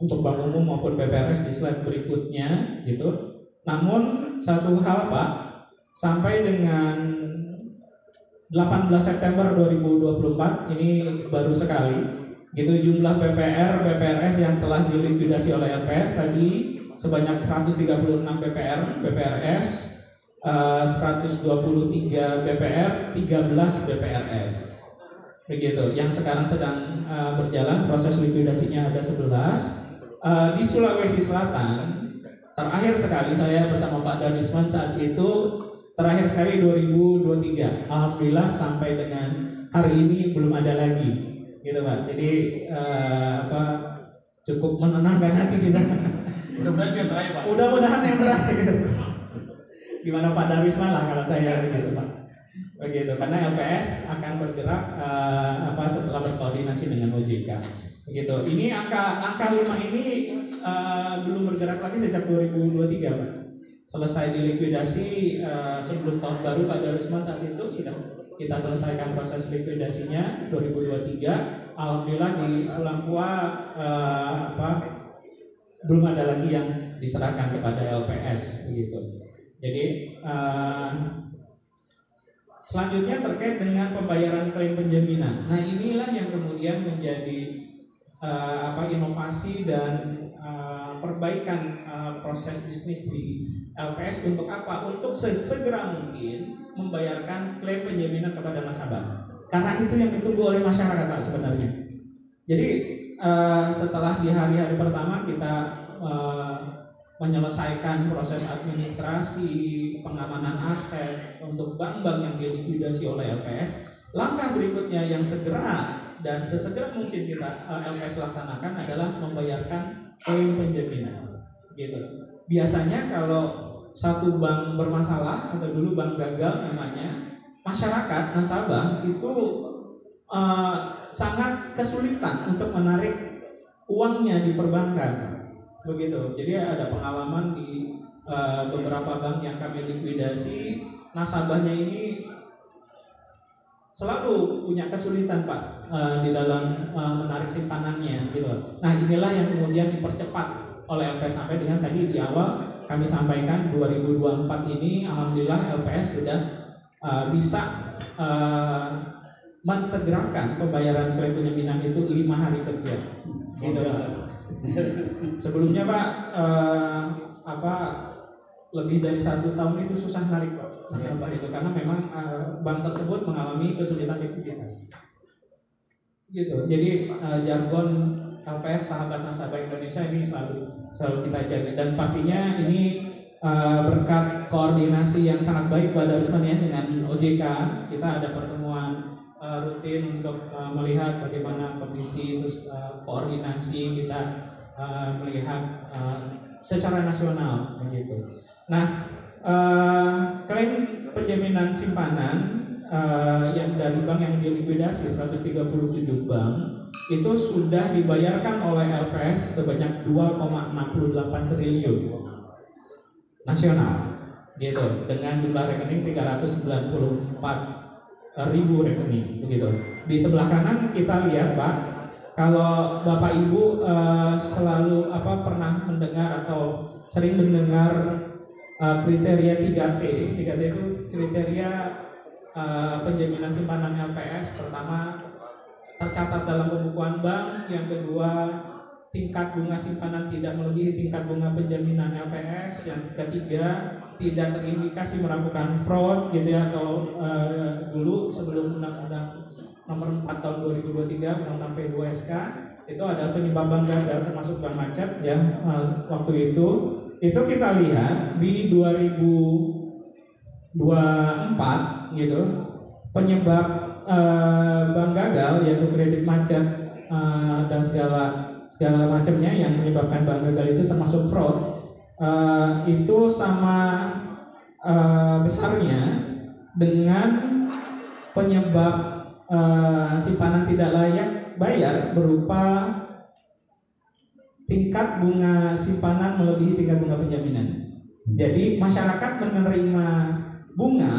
untuk Bank Umum maupun BPRS di slide berikutnya, gitu. Namun satu hal Pak, sampai dengan 18 September 2024 ini baru sekali, gitu, jumlah BPRS yang telah dilikuidasi oleh LPS tadi sebanyak 136 BPRS, 123 BPR, 13 BPRS, begitu. Yang sekarang sedang berjalan proses likuidasinya ada 11. Di Sulawesi Selatan terakhir sekali saya bersama Pak Darwisman saat itu, terakhir sekali 2023. Alhamdulillah sampai dengan hari ini belum ada lagi, gitu Pak. Jadi cukup menenangkan hati kita. Mudah-mudahan yang terakhir Pak. Mudah-mudahan yang terakhir. Gimana Pak Darwisman lah kalau saya, begitu Pak. Begitu, karena LPS akan bergerak setelah berkoordinasi dengan OJK, Begitu. Ini angka 5 ini belum bergerak lagi sejak 2023, Pak. Selesai dilikuidasi sebelum tahun baru Pak Darusman saat itu sudah kita selesaikan proses likuidasinya 2023. Alhamdulillah di Sulangkua belum ada lagi yang diserahkan kepada LPS begitu. Jadi selanjutnya terkait dengan pembayaran klaim penjaminan. Nah, inilah yang kemudian menjadi inovasi dan perbaikan proses bisnis di LPS untuk apa? Untuk sesegera mungkin membayarkan klaim penjaminan kepada nasabah. Karena itu yang ditunggu oleh masyarakat, Pak, sebenarnya. Jadi setelah di hari-hari pertama kita menyelesaikan proses administrasi pengamanan aset untuk bank-bank yang dilikuidasi oleh LPS, langkah berikutnya yang segera dan sesegera mungkin kita LPS laksanakan adalah membayarkan klaim penjaminan. Gitu. Biasanya kalau satu bank bermasalah atau dulu bank gagal namanya, masyarakat nasabah itu sangat kesulitan untuk menarik uangnya di perbankan. Begitu. Jadi ada pengalaman di beberapa bank yang kami likuidasi, nasabahnya ini selalu punya kesulitan, Pak, di dalam menarik simpanannya gitu. Nah, inilah yang kemudian dipercepat oleh LPS sampai dengan tadi di awal kami sampaikan 2024 ini alhamdulillah LPS sudah bisa mensegerakan pembayaran klaim penjaminan itu 5 hari kerja. Gitu, sebelumnya, Pak, lebih dari 1 tahun itu susah narik, Pak, nasabah itu karena memang bank tersebut mengalami kesulitan likuiditas. Gitu. Jadi jargon LPS sahabat nasabah Indonesia ini selalu kita jaga dan pastinya ini berkat koordinasi yang sangat baik Pak Darusman ya dengan OJK. Kita ada pertemuan rutin untuk melihat bagaimana kondisi terus koordinasi kita melihat secara nasional begitu. Nah, klaim penjaminan simpanan yang dari bank yang dilikuidasi 137 bank itu sudah dibayarkan oleh LPS sebanyak 2,68 triliun nasional gitu dengan jumlah rekening 394 ribu rekening begitu. Di sebelah kanan kita lihat, Pak, kalau Bapak Ibu selalu pernah mendengar atau sering mendengar kriteria 3T. 3T itu kriteria penjaminan simpanan LPS. Pertama, tercatat dalam pembukuan bank. Yang kedua, tingkat bunga simpanan tidak melebihi tingkat bunga penjaminan LPS. Yang ketiga, tidak terindikasi melakukan fraud gitu ya, atau dulu sebelum Undang-Undang Nomor 4 Tahun 2023 Undang-Undang P2SK itu ada penyebab bank gagal termasuk bank macet ya. Waktu itu kita lihat di 2024 gitu, penyebab bank gagal yaitu kredit macet dan segala macamnya yang menyebabkan bank gagal itu termasuk fraud, itu sama besarnya dengan penyebab simpanan tidak layak bayar berupa tingkat bunga simpanan melebihi tingkat bunga penjaminan. Jadi masyarakat menerima bunga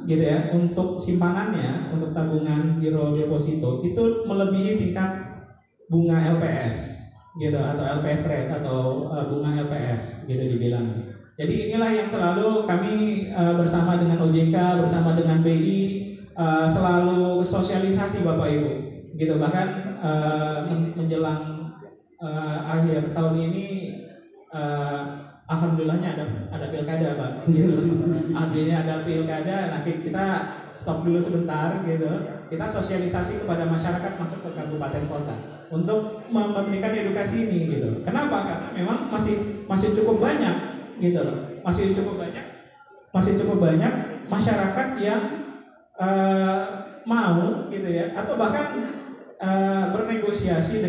gitu ya untuk simpanannya, untuk tabungan giro deposito itu melebihi tingkat bunga LPS gitu, atau LPS rate atau bunga LPS gitu dibilang. Jadi inilah yang selalu kami bersama dengan OJK, bersama dengan BI selalu sosialisasi Bapak Ibu gitu. Bahkan menjelang akhir tahun ini alhamdulillahnya ada pilkada, Pak gitu. Alhamdulillah ada pilkada. Nah, kita stop dulu sebentar gitu. Kita sosialisasi kepada masyarakat masuk ke kabupaten kota untuk memberikan edukasi ini gitu. Kenapa? Karena memang masih cukup banyak gitu loh. Masih cukup banyak masyarakat yang mau gitu ya, atau bahkan bernegosiasi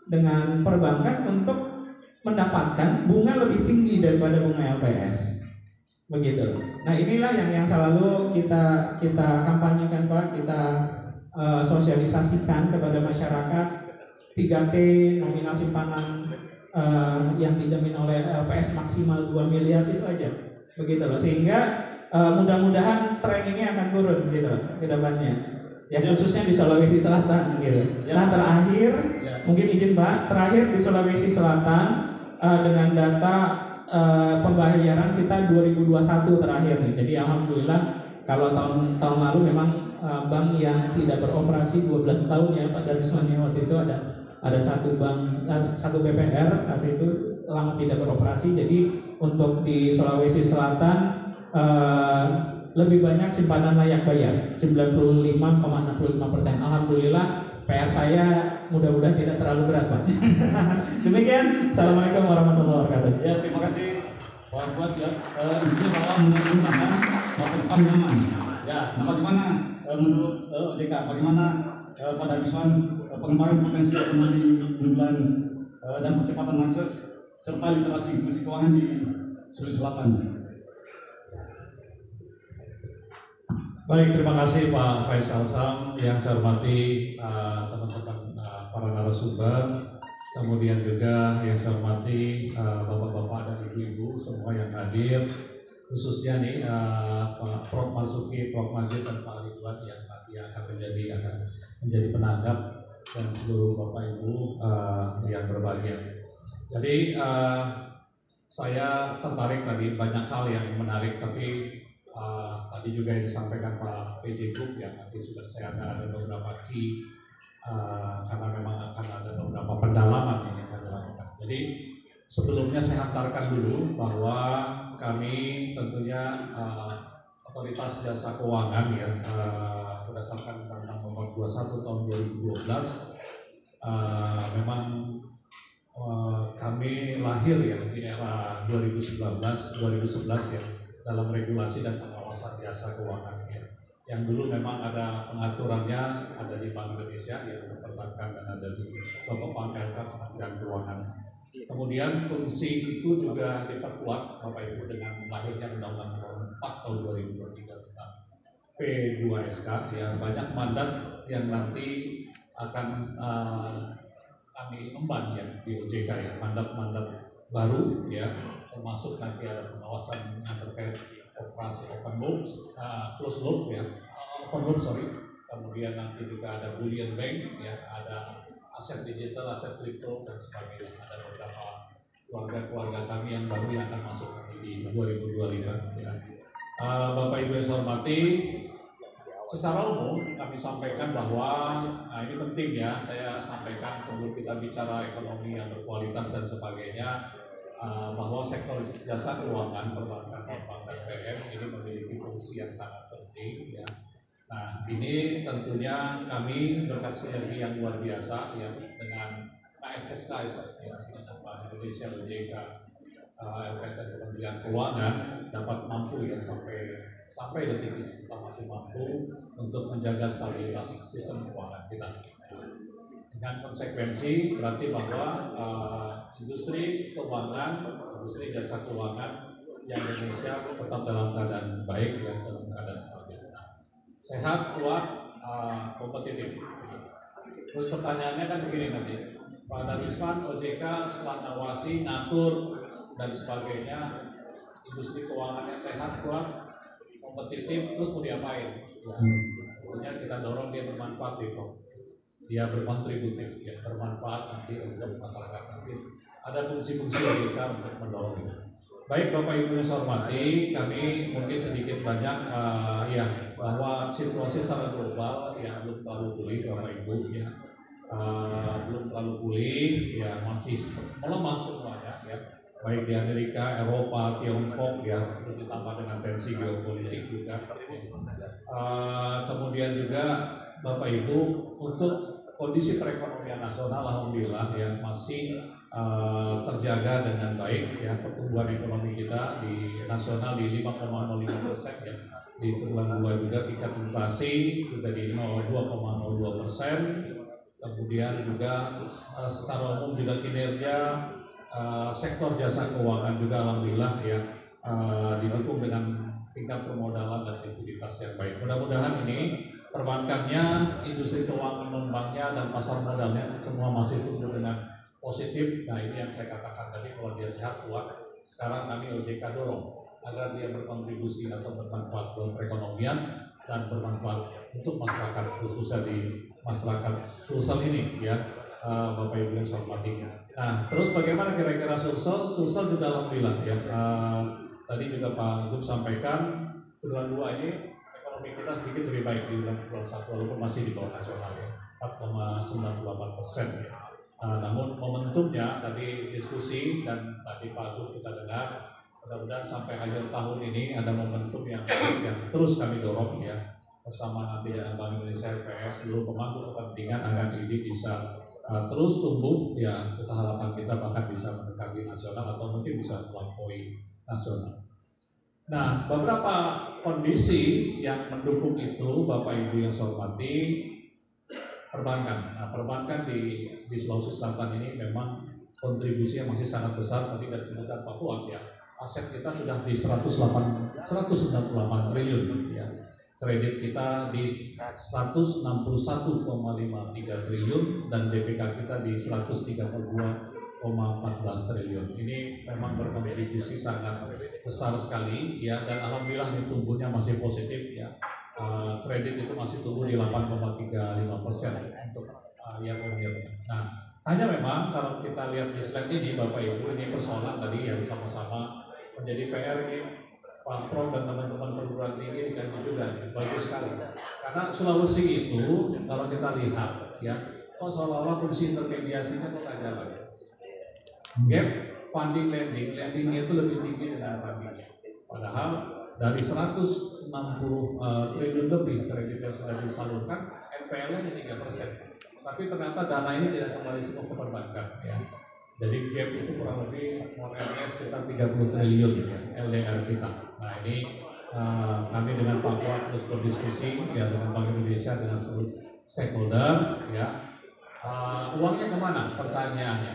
dengan perbankan untuk mendapatkan bunga lebih tinggi daripada bunga LPS begitu. Nah, inilah yang selalu kita kampanyekan, Pak, kita sosialisasikan kepada masyarakat 3T nominal simpanan yang dijamin oleh LPS maksimal 2 miliar itu aja, begitu loh, sehingga mudah-mudahan tren ini akan turun gitu ke depannya, ya khususnya di Sulawesi Selatan gitu. Nah terakhir, mungkin izin Pak, terakhir di Sulawesi Selatan dengan data pembayaran kita 2021 terakhir nih. Jadi alhamdulillah kalau tahun lalu memang bank yang tidak beroperasi 12 tahun ya Pak Darusman, waktu itu ada satu bank, satu BPR saat itu lama tidak beroperasi. Jadi untuk di Sulawesi Selatan lebih banyak simpanan layak bayar 95,65%. Alhamdulillah, PR saya mudah-mudahan tidak terlalu berat Pak. Demikian, Assalamualaikum warahmatullahi wabarakatuh. Ya, terima kasih Pak Fuad ya. Intinya bahwa mudah-mudahan masa depan nyaman. Ya, nah bagaimana menurut OJK, bagaimana Pak Darusman pengembangan potensi ekonomi unggulan dan percepatan akses serta literasi inklusi keuangan di Sulawesi Selatan? Baik, terima kasih Pak Faisal Sam. Yang saya hormati teman-teman para narasumber, kemudian juga yang saya hormati bapak-bapak dan ibu-ibu semua yang hadir, khususnya nih Pak Prof Marzuki, Prof Majid dan Pak Ridwan yang nanti akan menjadi penanggap, dan seluruh bapak ibu yang berbahagia. Jadi saya tertarik tadi banyak hal yang menarik, tapi tadi juga yang disampaikan Pak PJ Group yang nanti sudah saya akan ada beberapa key karena memang akan ada beberapa pendalaman yang akan dilakukan. Jadi sebelumnya saya hantarkan dulu bahwa kami tentunya Otoritas Jasa Keuangan ya berdasarkan Undang-Undang Nomor 21 Tahun 2012 memang kami lahir ya di era 2011 ya dalam regulasi dan pengawasan jasa keuangan ya. Yang dulu memang ada pengaturannya, ada di Bank Indonesia yang terpertahankan dan ada di Bapak PLK Kementerian Keuangan. Kemudian fungsi itu juga diperkuat Bapak Ibu dengan lahirnya Undang-Undang Nomor 4 Tahun 2023 tentang P2SK ya, banyak mandat yang nanti akan kami emban ya di OJK ya, mandat-mandat baru ya, termasuk nanti ada pengawasan yang terkait operasi open loop, close loop ya, open loop kemudian nanti juga ada bullion bank ya, ada aset digital, aset kripto dan sebagainya. Ada beberapa keluarga-keluarga kami yang baru yang akan masuk nanti di 2025 ya. Bapak Ibu yang saya hormati, secara umum kami sampaikan bahwa ini penting ya, saya sampaikan sebelum kita bicara ekonomi yang berkualitas dan sebagainya, bahwa sektor jasa keuangan, perbankan, non-bank dan PM ini memiliki fungsi yang sangat penting ya. Nah ini tentunya kami berkat sinergi yang luar biasa ya dengan KSSK ya, dengan Bank Indonesia, OJK, LPS dan Kementerian Keuangan dapat mampu ya sampai detik ini kita masih mampu untuk menjaga stabilitas sistem keuangan kita. Dengan konsekuensi berarti bahwa industri keuangan, industri jasa keuangan yang Indonesia tetap dalam keadaan baik dan dalam keadaan stabil, sehat, kuat, kompetitif. Terus pertanyaannya kan begini nanti, Pak Darusman, OJK setelah ngawasi, ngatur dan sebagainya, industri keuangannya sehat, kuat, kompetitif, terus mau diapain? Ya, tentunya kita dorong dia bermanfaat dia berkontributif, ya bermanfaat nanti untuk masyarakat, nanti ada fungsi-fungsi OJK untuk mendorong itu. Baik Bapak Ibu yang saya hormati, kami mungkin sedikit banyak ya bahwa situasi secara global yang belum terlalu pulih Bapak Ibu ya, belum terlalu pulih ya, masih melemah semuanya ya, baik di Amerika, Eropa, Tiongkok ya, terus ditambah dengan tensi geopolitik juga. Kemudian juga Bapak Ibu untuk kondisi perekonomian nasional alhamdulillah yang masih terjaga dengan baik ya, pertumbuhan ekonomi kita di nasional di 5,05% ya, di triwulan 2 juga tingkat inflasi juga di 2,02%. Kemudian juga secara umum juga kinerja sektor jasa keuangan juga alhamdulillah ya didukung dengan tingkat permodalan dan likuiditas yang baik. Mudah-mudahan ini perbankannya, industri keuangan non-banknya, dan pasar modalnya semua masih tumbuh dengan positif. Nah ini yang saya katakan tadi, kalau dia sehat kuat, sekarang kami OJK dorong agar dia berkontribusi atau bermanfaat buat perekonomian dan bermanfaat untuk masyarakat, khususnya di masyarakat Sulsel ini ya, Bapak Ibu yang saya hormati. Nah terus bagaimana kira-kira Sulsel? Sulsel juga alhamdulillah ya, tadi juga Pak Gub sampaikan kedua-dua ini ekonomi kita sedikit lebih baik di bulan 1 walaupun masih di bawah nasional ya, 4,98% ya. Namun momentumnya tadi diskusi dan tadi Pak Gub kita dengar, mudah-mudahan sampai akhir tahun ini ada momentum yang terus kami dorong ya, bersama nanti dengan Bank Indonesia, LPS, seluruh pemangku kepentingan agar ini bisa terus tumbuh ya. Kita harapan kita bahkan bisa mendekati nasional atau mungkin bisa melampaui nasional. Nah, beberapa kondisi yang mendukung itu Bapak Ibu yang saya hormati, perbankan. Nah, perbankan di Sulawesi Selatan ini memang kontribusinya masih sangat besar. Tadi dari disebutkan Pak Fuad ya, aset kita sudah di 198 triliun ya. Kredit kita di 161,53 triliun dan DPK kita di 132,14 triliun. Ini memang berkontribusi sangat besar sekali ya, dan alhamdulillah ini tumbuhnya masih positif ya. Kredit itu masih tumbuh di 8,35% untuk year-on-year. Nah, hanya memang kalau kita lihat di slide ini Bapak Ibu, ini persoalan tadi yang sama-sama menjadi PR ini Pak Prof dan teman-teman perguruan tinggi dikaji juga, bagus sekali. Karena Sulawesi itu kalau kita lihat ya, kok seolah-olah fungsi intermediasinya kok nggak jalan. Gap funding lendingnya itu lebih tinggi dengan fundingnya. Padahal dari 160 triliun lebih kredit yang sudah disalurkan, NPL-nya hanya 3%. Tapi ternyata dana ini tidak kembali semua ke perbankan ya. Jadi gap itu kurang lebih modalnya sekitar 30 triliun ya, LDR kita. Nah ini kami dengan Pak Fuad terus berdiskusi ya dengan Bank Indonesia, dengan seluruh stakeholder ya. Uangnya kemana? Pertanyaannya.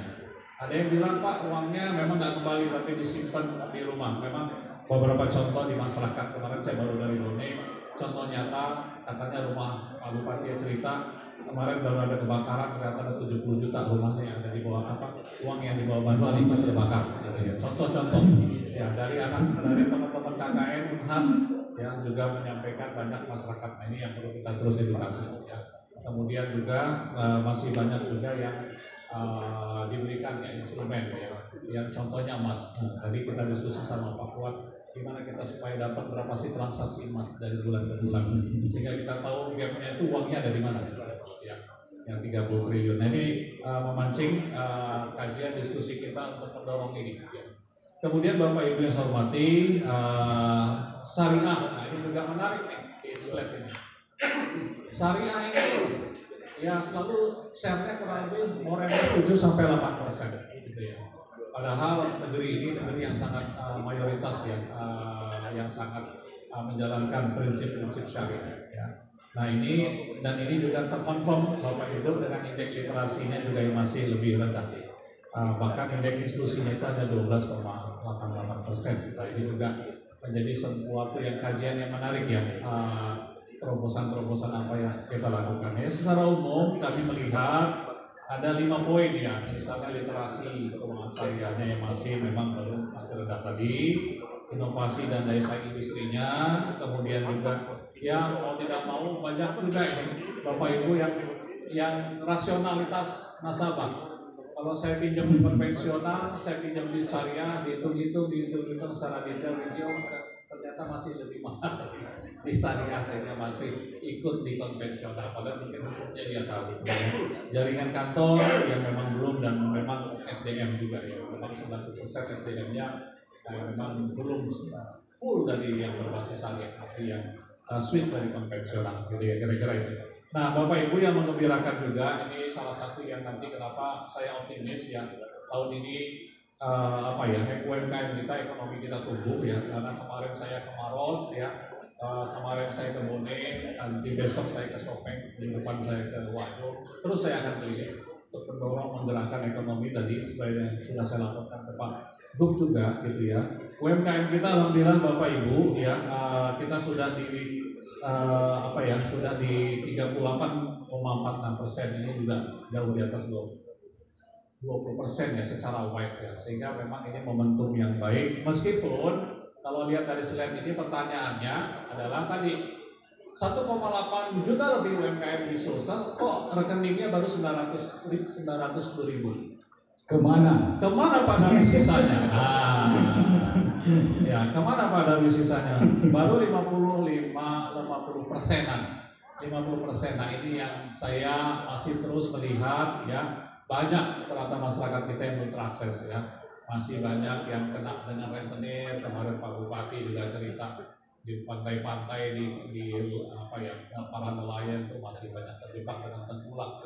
Ada yang bilang Pak uangnya memang nggak kembali tapi disimpan di rumah. Memang beberapa contoh di masyarakat, kemarin saya baru dari Bone, contoh nyata katanya rumah Pak Bupati cerita kemarin baru ada kebakaran, ternyata ada 70 juta rumahnya yang ada di bawah uang yang di bawah bantuan itu terbakar. Ya, contoh-contoh ya dari teman-teman KKN Unhas yang juga menyampaikan banyak masyarakat. Nah, ini yang perlu kita terus edukasi ya. Kemudian juga masih banyak juga yang diberikan ya instrumen ya, yang contohnya emas. Nah, tadi kita diskusi sama Pak Fuad gimana kita supaya dapat berapa sih transaksi emas dari bulan ke bulan, sehingga kita tahu gapnya itu uangnya dari mana ya, yang 30 triliun. Nah ini memancing kajian diskusi kita untuk mendorong ini ya. Kemudian Bapak Ibu yang saya hormati, syariah. Nah ini juga menarik nih di slide ini. Syariah ini ya selalu share-nya kurang lebih more 7-8% gitu ya. Padahal negeri ini negeri yang sangat mayoritas ya, yang sangat menjalankan prinsip-prinsip syariah ya. Nah ini dan ini juga terkonfirm Bapak Ibu dengan indeks literasinya juga yang masih lebih rendah. Bahkan indeks diskusinya itu ada 12,88%. Nah ini juga menjadi sesuatu yang kajian yang menarik ya. Terobosan-terobosan apa yang kita lakukan ya. Secara umum kami melihat ada 5 poin ya, misalnya literasi keuangan syariahnya yang masih memang masih rendah tadi, inovasi dan daya saing industrinya, kemudian juga ya mau tidak mau banyak juga ini Bapak Ibu yang rasionalitas nasabah. Kalau saya pinjam di konvensional, saya pinjam di syariah, dihitung secara detail, ternyata masih lebih mahal di syariah, ternyata masih ikut di konvensional. Padahal mungkin hukumnya dia tahu. Jaringan kantor yang memang belum, dan memang SDM juga ya, memang 90% SDM-nya memang belum full dari yang berbasis syariah, masih yang switch dari konvensional, gitu ya, kira-kira itu. Nah, Bapak Ibu yang mengembirakan juga, ini salah satu yang nanti kenapa saya optimis ya tahun ini UMKM kita, ekonomi kita tumbuh ya, karena kemarin saya ke Maros ya, kemarin saya ke Bone, nanti besok saya ke Sopeng, minggu depan saya ke Wajo, terus saya akan keliling untuk mendorong menggerakkan ekonomi tadi seperti yang sudah saya laporkan ke Pak grup juga gitu ya. UMKM kita alhamdulillah Bapak Ibu ya, kita sudah di sudah di 38,46%, ini juga jauh di atas 20% ya secara wide ya, sehingga memang ini momentum yang baik. Meskipun kalau lihat dari slide ini pertanyaannya adalah tadi 1,8 juta lebih UMKM di Sulsel, kok rekeningnya baru 910.000. Kemana Pak dari sisanya? Ya, kemana Pak dari sisanya? Baru 50%-an. 50%. Nah, ini yang saya masih terus melihat ya, banyak ternyata masyarakat kita yang belum terakses ya. Masih banyak yang kena dengan rentenir. Kemarin Pak Bupati juga cerita di pantai-pantai di para nelayan itu masih banyak terjebak dengan tengkulak,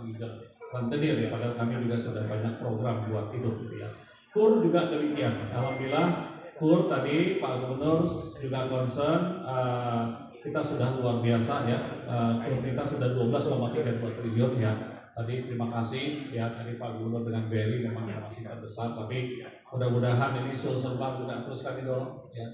rentenir ya, padahal kami juga sudah banyak program buat itu gitu ya. KUR juga demikian. Alhamdulillah KUR tadi Pak Gubernur juga concern, kita sudah luar biasa ya. KUR kita sudah 12,32 triliun ya. Tadi terima kasih ya, tadi Pak Gubernur dengan BRI memang masih terbesar, tapi mudah-mudahan ini Sulsel juga terus kami dorong ya.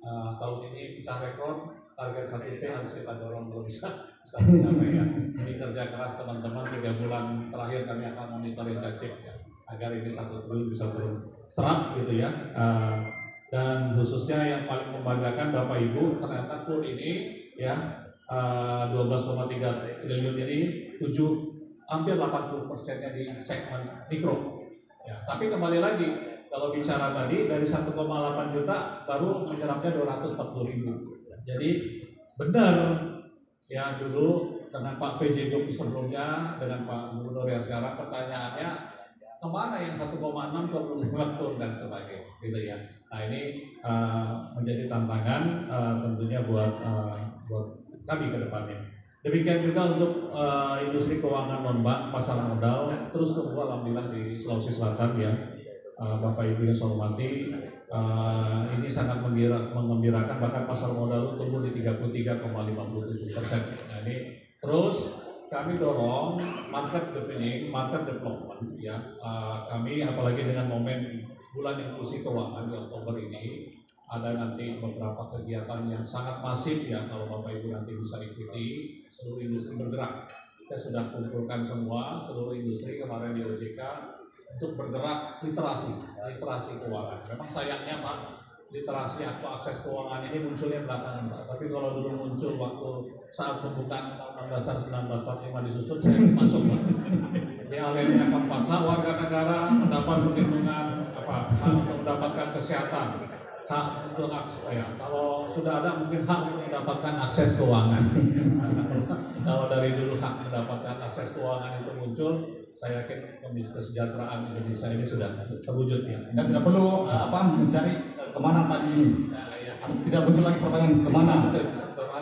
Tahun ini pecah rekor, target 1T harus kita dorong kalau bisa mencapai ya. Ini kerja keras teman-teman, 3 bulan terakhir kami akan monitor intensif ya, agar ini 1 triliun bisa turun serap gitu ya. Dan khususnya yang paling membanggakan Bapak Ibu, ternyata KUR ini ya 12,3 triliun ini hampir 80%-nya di segmen mikro ya. Tapi kembali lagi, kalau bicara tadi dari 1,8 juta baru menyerapnya 240.000. Jadi benar ya, dulu dengan Pak PJ Gub sebelumnya, dengan Pak Gubernur yang sekarang, pertanyaannya kemana yang 1,6 tur dan sebagainya gitu ya. Nah ini menjadi tantangan tentunya buat kami ke depannya. Demikian juga untuk industri keuangan non-bank, pasar modal terus tumbuh alhamdulillah di Sulawesi Selatan ya. Bapak Ibu yang saya hormati, ini sangat mengembirakan, bahkan pasar modal tumbuh di 33,57%. Nah ini terus kami dorong market deepening, market development ya. Kami apalagi dengan momen bulan inklusi keuangan di Oktober ini, ada nanti beberapa kegiatan yang sangat masif ya, kalau Bapak Ibu nanti bisa ikuti, seluruh industri bergerak. Saya sudah kumpulkan semua seluruh industri kemarin di OJK untuk bergerak literasi keuangan. Memang sayangnya Pak, literasi atau akses keuangan ini munculnya belakangan Pak. Tapi kalau dulu muncul waktu saat pembukaan Undang-Undang Dasar 1945 disusun, saya masuk Pak. Di alinea keempat, hak warga negara mendapat perlindungan, hak untuk mendapatkan kesehatan, hak untuk akses ya. Kalau sudah ada mungkin hak untuk mendapatkan akses keuangan. Kalau dari dulu hak mendapatkan akses keuangan itu muncul, saya yakin kesejahteraan Indonesia ini sudah terwujud ya. Dan tidak perlu mencari kemana tadi ini. Tidak muncul lagi pertanyaan kemana.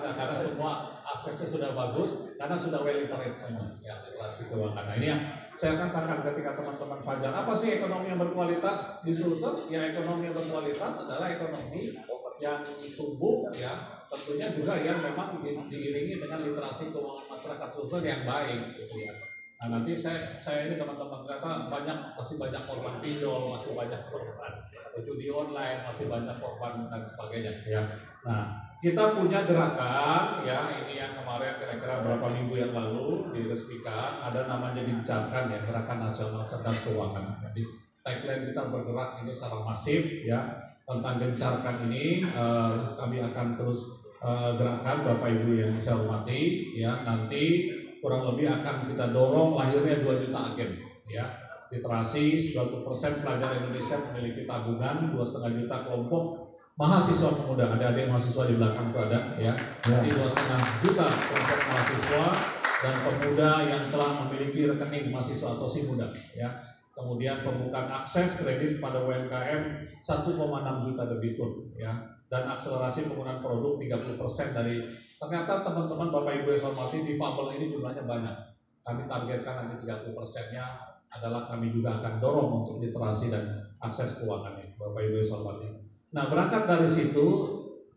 Karena semua aksesnya sudah bagus, karena sudah well literate semua ya, literasi keuangan. Nah ini yang saya katakan ketika teman-teman Fajar, apa sih ekonomi yang berkualitas di Sulsel? Ya ekonomi yang berkualitas adalah ekonomi yang tumbuh ya, tentunya juga yang memang diiringi dengan literasi keuangan masyarakat Sulsel yang baik gitu ya. Nah nanti saya ini teman-teman ternyata masih banyak korban pinjol, masih banyak korban judi online, masih banyak korban dan sebagainya ya. Nah kita punya gerakan ya, ini yang kemarin kira-kira berapa minggu yang lalu diresmikan, ada namanya Gencarkan ya, Gerakan Nasional Cerdas Keuangan. Jadi tagline kita bergerak ini secara masif ya, tentang Gencarkan ini kami akan terus gerakan Bapak Ibu yang saya hormati ya. Nanti kurang lebih akan kita dorong lahirnya 2 juta agen ya. Literasi 90% pelajar Indonesia memiliki tabungan, 2,5 juta kelompok mahasiswa pemuda, ada adik mahasiswa di belakang itu ada ya. Jadi 2,5 juta kelompok mahasiswa dan pemuda yang telah memiliki rekening mahasiswa atau si muda ya. Kemudian pembukaan akses kredit pada UMKM 1,6 juta debitur ya. Dan akselerasi penggunaan produk 30% dari, ternyata teman-teman Bapak Ibu yang saya hormati, difabel ini jumlahnya banyak. Kami targetkan nanti 30%-nya adalah kami juga akan dorong untuk literasi dan akses keuangannya Bapak Ibu yang saya hormati. Nah berangkat dari situ,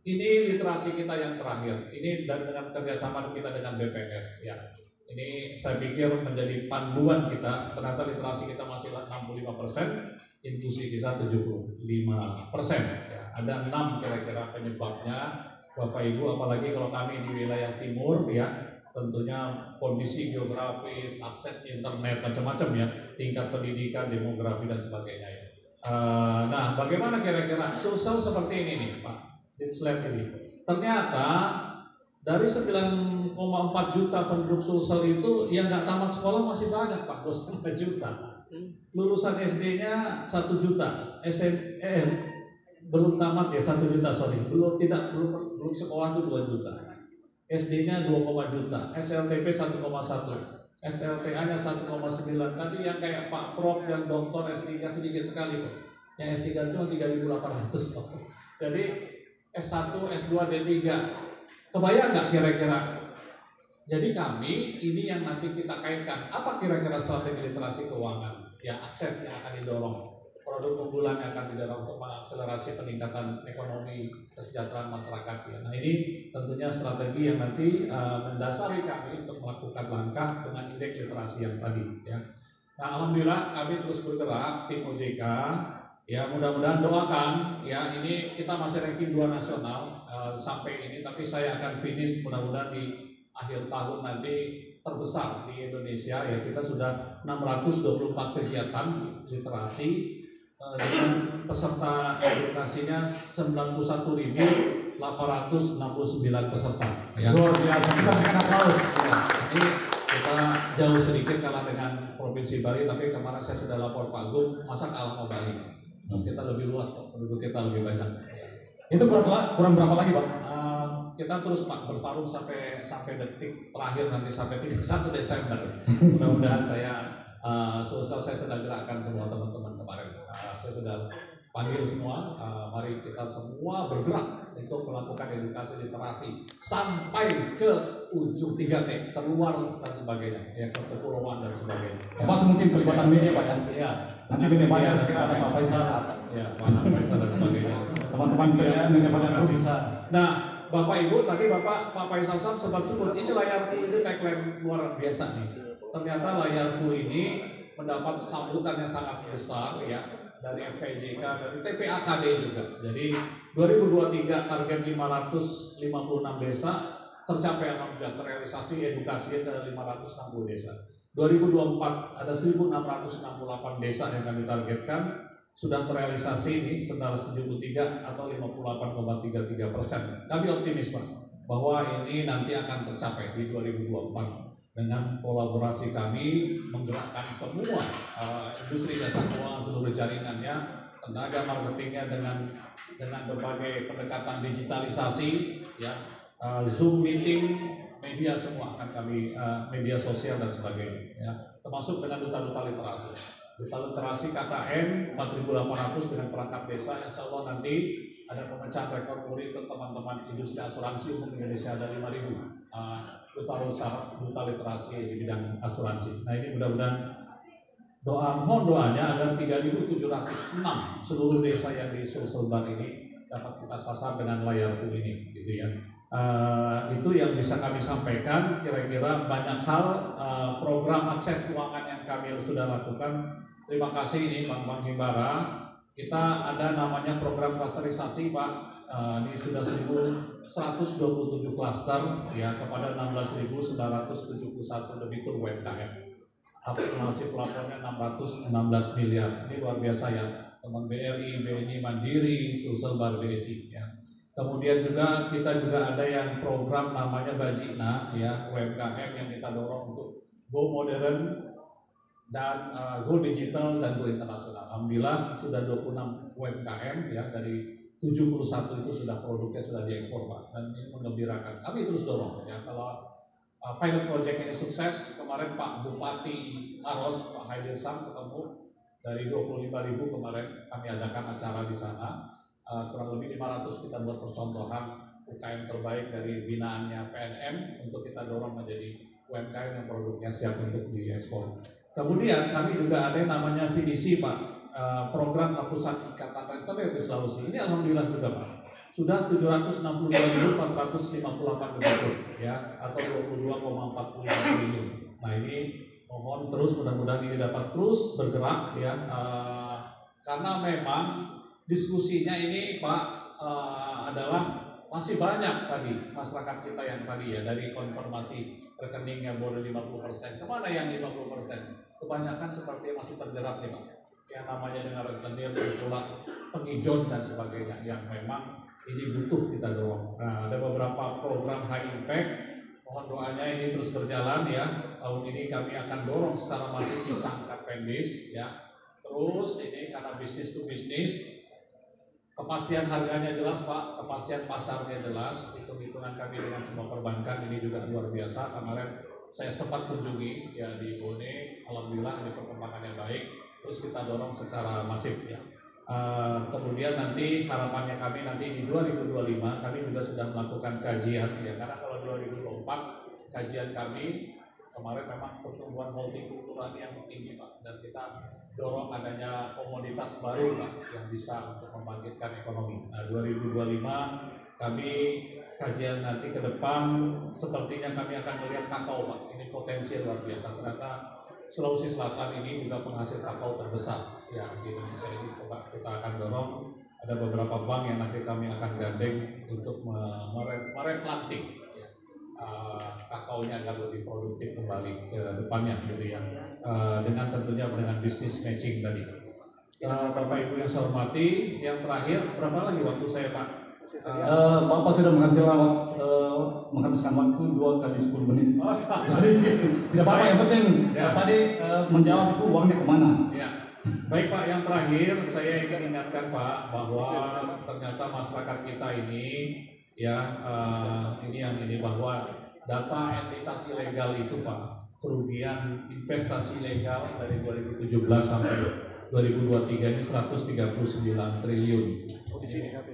ini literasi kita yang terakhir. Ini dan dengan kerjasama kita dengan BPS ya. Ini saya pikir menjadi panduan kita. Ternyata literasi kita masih 65%, inklusi kita 75%. Ya, ada 6 kira-kira penyebabnya, Bapak Ibu. Apalagi kalau kami di wilayah timur, ya tentunya kondisi geografis, akses internet, macam-macam ya, tingkat pendidikan, demografi dan sebagainya ya. Nah, bagaimana kira-kira Sulsel seperti ini nih, Pak? Di slide ini. Ternyata dari 9,4 juta penduduk Sulsel itu yang nggak tamat sekolah masih banyak, Pak, 2,5 juta. Lulusan SD-nya 1 juta, belum tamat ya 1 juta, belum sekolah itu 2 juta. SD-nya 2, juta, SLTP 1,1, SLTA-nya 1,9. Tadi yang kayak Pak Prof dan Doktor S3 sedikit sekali kok. Yang S3 cuma 3.800 kok. Jadi S1, S2, D3. Kebayang nggak kira-kira? Jadi kami ini yang nanti kita kaitkan. Apa kira-kira strategi literasi keuangan? Ya, akses yang akan didorong. Produk unggulan yang akan didorong untuk mengakselerasi peningkatan ekonomi kesejahteraan masyarakat. Ya. Nah, ini tentunya strategi yang nanti mendasari kami untuk melakukan langkah dengan indeks literasi yang tadi. Ya. Nah, alhamdulillah kami terus bergerak tim OJK. Ya, mudah-mudahan doakan. Ya, ini kita masih ranking 2 nasional sampai ini, tapi saya akan finish mudah-mudahan di akhir tahun nanti terbesar di Indonesia. Ya, kita sudah 624 kegiatan literasi. Dengan peserta edukasinya 91.869 peserta. Ya. Luar biasa, kita berikan aplaus. Ya, ini kita jauh sedikit kalah dengan Provinsi Bali, tapi kemarin saya sudah lapor Pak Gub, masa kalah sama Bali? Kita lebih luas kok, penduduk kita lebih banyak. Ya. Itu kurang berapa lagi, Pak? Kita terus Pak bertarung sampai detik terakhir nanti sampai 31 Desember. Mudah-mudahan Sulsel saya sudah gerakkan semua teman-teman kemarin. Saya sudah panggil semua, mari kita semua bergerak untuk melakukan edukasi literasi sampai ke ujung 3T, terluar dan sebagainya, ya, ke kepulauan dan sebagainya. Termasuk mungkin pelibatan media, Pak ya? Iya. Nanti media banyak sekitar ada Pak Faisal. Ya, Pak Faisal dan sebagainya. Teman-teman media banyak bisa. Nah, Bapak Ibu, tadi Pak Faisal sempat sebut, ini layarku ini tagline luar biasa nih. Ternyata layarku ini mendapat sambutan yang sangat besar ya dari FKIJK, dari TPAKD juga. Jadi 2023 target 556 desa tercapai, alhamdulillah, terrealisasi edukasi ke 560 desa. 2024 ada 1668 desa yang kami targetkan, sudah terrealisasi ini sekitar 73 atau 58,33%. Kami optimis Pak bahwa ini nanti akan tercapai di 2024 dengan kolaborasi kami menggerakkan semua industri jasa keuangan seluruh jaringannya, tenaga marketingnya dengan berbagai pendekatan digitalisasi, ya, Zoom meeting, media semua akan kami media sosial dan sebagainya, ya, termasuk dengan duta-duta literasi. Duta literasi KKN 4.800 dengan perangkat desa, insya Allah nanti ada pemecahan rekor muri untuk teman-teman industri asuransi umum Indonesia, ada 5.000 duta literasi di bidang asuransi. Nah, ini mudah-mudahan mohon doanya agar 3.706 seluruh desa yang di Sulsel ini dapat kita sasar dengan layarku ini, gitu ya. Itu yang bisa kami sampaikan. Kira-kira banyak hal program akses keuangan yang kami sudah lakukan. Terima kasih ini Bang Himbara. Kita ada namanya program klasterisasi Pak. Ini sudah 1.127 klaster ya kepada 16.971 debitur UMKM. Akumulasi plafonnya 616 miliar. Ini luar biasa ya. Teman BRI, BNI Mandiri, Sulsel BSI ya. Kemudian juga kita juga ada yang program namanya Bajina ya, UMKM yang kita dorong untuk go modern dan go digital dan go internasional. Alhamdulillah sudah 26 UMKM ya, dari 71 itu sudah produknya sudah diekspor Pak, dan ini menggembirakan. Kami terus dorong ya, kalau pilot project ini sukses. Kemarin Pak Bupati Maros, Pak Haidir Sam ketemu dari 25.000 kemarin kami adakan acara di sana. Kurang lebih 500 kita buat percontohan UKM terbaik dari binaannya PNM untuk kita dorong menjadi UMKM yang produknya siap untuk diekspor. Kemudian kami juga ada yang namanya VDC Pak, program hapusan ikatan rentenir di Sulawesi. Ini alhamdulillah juga Pak. sudah 762.458 debitur ya, atau 22,45 triliun. Nah ini mohon terus, mudah-mudahan ini dapat terus bergerak ya, karena memang diskusinya ini Pak adalah masih banyak tadi masyarakat kita yang tadi ya, dari konfirmasi rekeningnya boleh 50%, kemana yang 50%? Kebanyakan seperti masih terjerat nih Pak, yang namanya dengan rentenir, tolak penghijauan dan sebagainya, yang memang ini butuh kita dorong. Nah, ada beberapa program high impact, mohon doanya ini terus berjalan ya. Tahun ini kami akan dorong secara masif bisa angkat pendis ya. Terus ini karena bisnis to bisnis, kepastian harganya jelas Pak, kepastian pasarnya jelas, hitung-hitungan kami dengan semua perbankan ini juga luar biasa. Kemarin saya sempat kunjungi ya di Bone, alhamdulillah ini perkembangannya baik. Terus kita dorong secara masif ya. Kemudian nanti harapannya kami nanti di 2025 kami juga sudah melakukan kajian ya, karena kalau 2024 kajian kami kemarin memang pertumbuhan multikultural yang tinggi Pak, dan kita dorong adanya komoditas baru Pak yang bisa untuk membangkitkan ekonomi. Nah 2025 kami kajian nanti ke depan sepertinya kami akan melihat kakao Pak, ini potensi luar biasa. Ternyata Sulawesi Selatan ini juga penghasil kakao terbesar ya di Indonesia ini. Coba kita akan dorong, ada beberapa bank yang nanti kami akan gandeng untuk mereplanting ya, kakaonya agar lebih produktif kembali ke depannya gitu ya, dengan tentunya dengan bisnis matching tadi. Bapak Ibu yang saya hormati, yang terakhir berapa lagi waktu saya Pak? Bapak sudah menghabiskan waktu 2 kali 10 menit. Jadi tidak apa-apa, yang penting tadi menjawab itu uangnya kemana. Ya. Baik Pak, yang terakhir saya ingin ingatkan Pak bahwa ternyata masyarakat kita ini ya ini bahwa data entitas ilegal itu Pak, kerugian investasi ilegal dari 2017 sampai 2023 ini 139 triliun.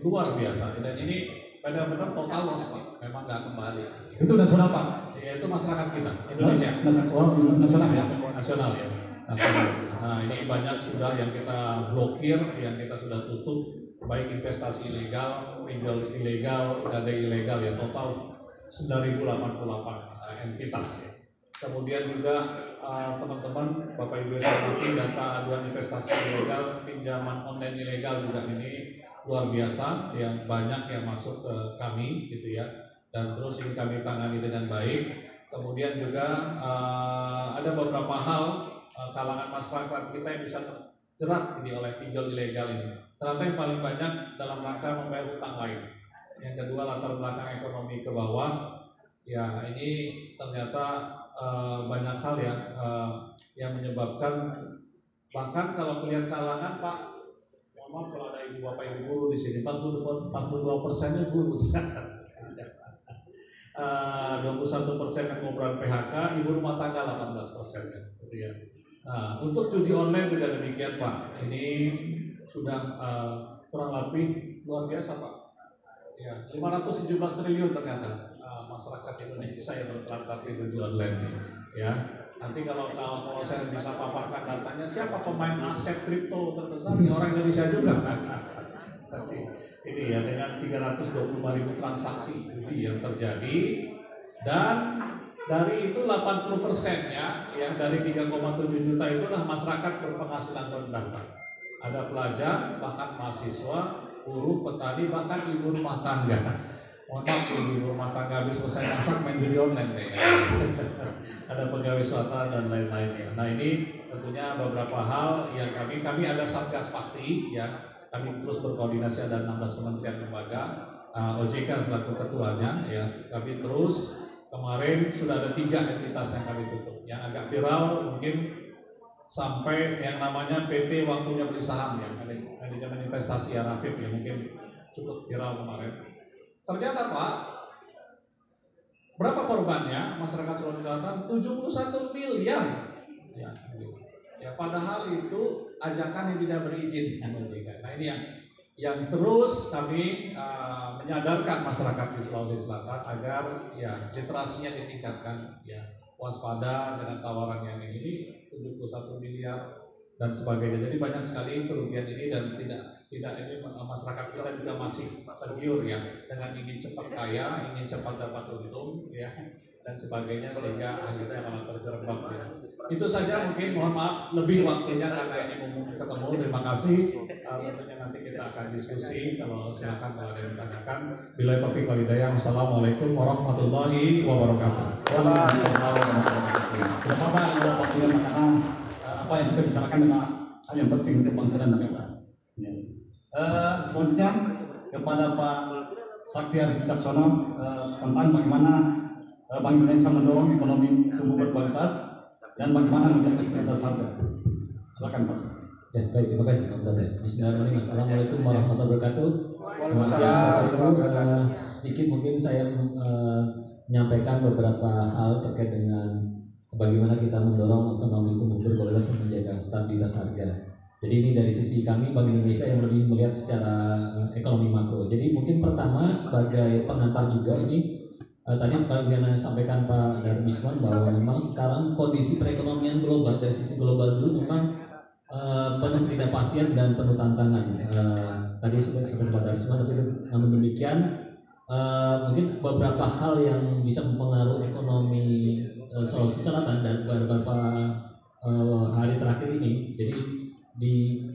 Luar biasa, dan ini benar-benar total loss Pak, memang nggak kembali. Itu nasional Pak? Ya itu masyarakat kita, Indonesia. Nasional ya? Nasional ya. Nasional. Nah ini banyak sudah yang kita blokir, yang kita sudah tutup, baik investasi ilegal, pinjol ilegal, gadai ilegal ya, total 9.088 entitas ya. Kemudian juga teman-teman Bapak Ibu yang hormati, data aduan investasi ilegal, pinjaman online ilegal juga ini luar biasa, yang banyak yang masuk ke kami gitu ya, dan terus ini kami tangani dengan baik. Kemudian juga ada beberapa hal kalangan masyarakat kita yang bisa terjerat ini oleh pinjol ilegal ini. Ternyata yang paling banyak dalam rangka membayar hutang lain. Yang kedua latar belakang ekonomi ke bawah. Ya ini ternyata banyak hal ya yang menyebabkan, bahkan kalau kelihatan kalangan Pak, mohon kalau ada ibu bapak ibu guru di sini 42%-nya guru ternyata. 21% yang ngobrol PHK, ibu rumah tangga 18%-nya, gitu ya. Nah, untuk judi online juga demikian Pak. Ini sudah kurang lebih luar biasa Pak. Ya, 517 triliun ternyata masyarakat Indonesia yang bertransaksi judi online ya. Nanti kalau saya bisa paparkan datanya, siapa pemain aset kripto terbesar di orang Indonesia juga kan. Nanti ini ya, dengan 325.000 transaksi judi yang terjadi, dan dari itu 80%-nya ya dari 3,7 juta itu adalah masyarakat berpenghasilan rendah. Ada pelajar, bahkan mahasiswa, buruh, petani, bahkan ibu rumah tangga. Mohon maaf, ibu rumah tangga habis selesai masak main judi online kayaknya. Ada pegawai swasta dan lain-lainnya. Nah ini tentunya beberapa hal yang kami ada satgas pasti ya. Kami terus berkoordinasi, ada 16 kementerian lembaga, OJK selaku ketuanya ya. Kami terus, kemarin sudah ada 3 entitas yang kami tutup. Yang agak viral mungkin sampai yang namanya PT Waktunya Beli Saham ya, manajemen investasi ya, Rafif ya, mungkin cukup viral kemarin. Ternyata Pak, berapa korbannya masyarakat Sulawesi Selatan? 71 miliar. Ya, padahal itu ajakan yang tidak berizin. Nah ini yang terus kami menyadarkan masyarakat di Sulawesi Selatan agar ya literasinya ditingkatkan, ya waspada dengan tawaran yang ini 71 miliar dan sebagainya. Jadi banyak sekali kerugian ini dan tidak tidak ini masyarakat kita juga masih tergiur ya dengan ingin cepat kaya, ingin cepat dapat untung ya dan sebagainya sehingga akhirnya malah terjerembab ya. Itu saja mungkin, mohon maaf lebih waktunya karena ini mau ketemu. Terima kasih. Tentunya nanti kita akan diskusi. Kalau silakan kalau ada yang ditanyakan. Billahi taufiq wal hidayah. Wassalamualaikum warahmatullahi wabarakatuh. Waalaikumsalam warahmatullahi wabarakatuh. Tidak apa-apa kalau waktunya karena apa yang kita bicarakan adalah hal yang penting untuk bangsa dan negara. Ya. Selanjutnya kepada Pak Sakti Arif Wicaksono tentang bagaimana Bank Indonesia mendorong ekonomi tumbuh berkualitas dan bagaimana menjaga stabilitas harga. Silakan Pak. Ya, baik, terima kasih Pak Dante. Bismillahirrahmanirrahim. Assalamualaikum warahmatullahi wabarakatuh. Selamat siang Bapak Ibu. Sedikit mungkin saya menyampaikan beberapa hal terkait dengan bagaimana kita mendorong ekonomi tumbuh berkualitas dan menjaga stabilitas harga. Jadi ini dari sisi kami Bank Indonesia yang lebih melihat secara ekonomi makro. Jadi mungkin pertama sebagai pengantar juga ini tadi seperti yang disampaikan Pak Darmiswan bahwa memang sekarang kondisi perekonomian global dari sisi global dulu memang penuh ketidakpastian dan penuh tantangan. Tadi seperti Pak Darmiswan, tapi namun demikian mungkin beberapa hal yang bisa mempengaruhi ekonomi Sulawesi Selatan dan beberapa hari terakhir ini. Jadi di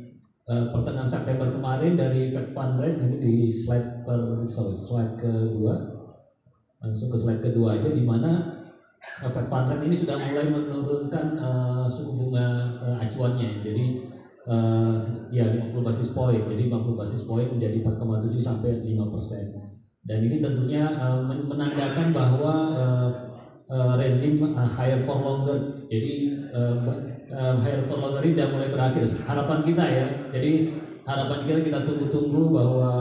pertengahan September kemarin dari Fed Fund Rate mungkin di slide kedua. Langsung ke slide kedua aja, di mana Fed Fund Rate ini sudah mulai menurunkan suku bunga acuannya. Jadi ya 50 basis point, jadi 50 basis point menjadi 4,7 sampai 5%. Dan ini tentunya menandakan bahwa rezim higher for longer, jadi higher for longer ini sudah mulai berakhir. Harapan kita ya, jadi harapan kita tunggu-tunggu bahwa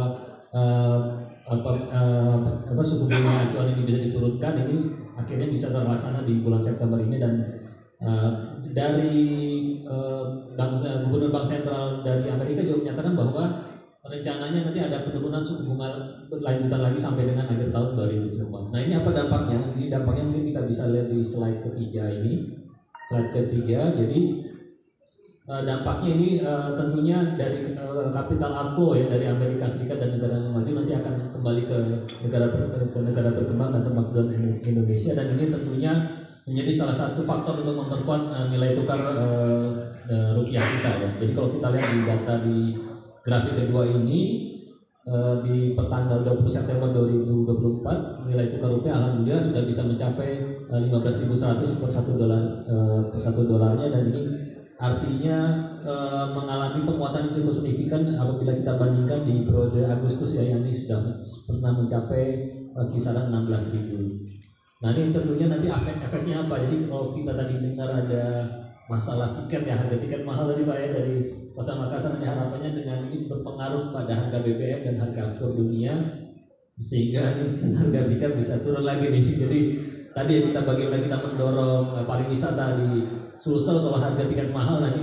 suku bunga acuan ini bisa diturunkan, ini akhirnya bisa terlaksana di bulan September ini. Dan dari Gubernur Bank Sentral dari Amerika juga menyatakan bahwa rencananya nanti ada penurunan suku bunga berlanjutan lagi sampai dengan akhir tahun 2024. Nah ini apa dampaknya? Ini dampaknya mungkin kita bisa lihat di slide ketiga ini. Slide ketiga, jadi dampaknya ini tentunya dari capital outflow ya dari Amerika Serikat dan negara maju nanti akan kembali ke negara berkembang dan termasuk Indonesia, dan ini tentunya menjadi salah satu faktor untuk memperkuat nilai tukar rupiah kita ya. Jadi kalau kita lihat di data di grafik kedua ini di pertanggal 20 September 2024 nilai tukar rupiah alhamdulillah sudah bisa mencapai 15.100 per satu dolarnya, dan ini artinya mengalami penguatan yang cukup signifikan apabila kita bandingkan di periode Agustus ya, yang ini sudah pernah mencapai kisaran 16.000. Nah ini tentunya nanti efeknya apa? Jadi kalau kita tadi dengar ada masalah tiket ya, harga tiket mahal tadi Pak ya dari Kota Makassar, nanti harapannya dengan ini berpengaruh pada harga BBM dan harga aftur dunia, sehingga harga tiket bisa turun lagi nih. Jadi tadi ya kita bagaimana kita mendorong pariwisata di Sulsel kalau harga tiket mahal, nanti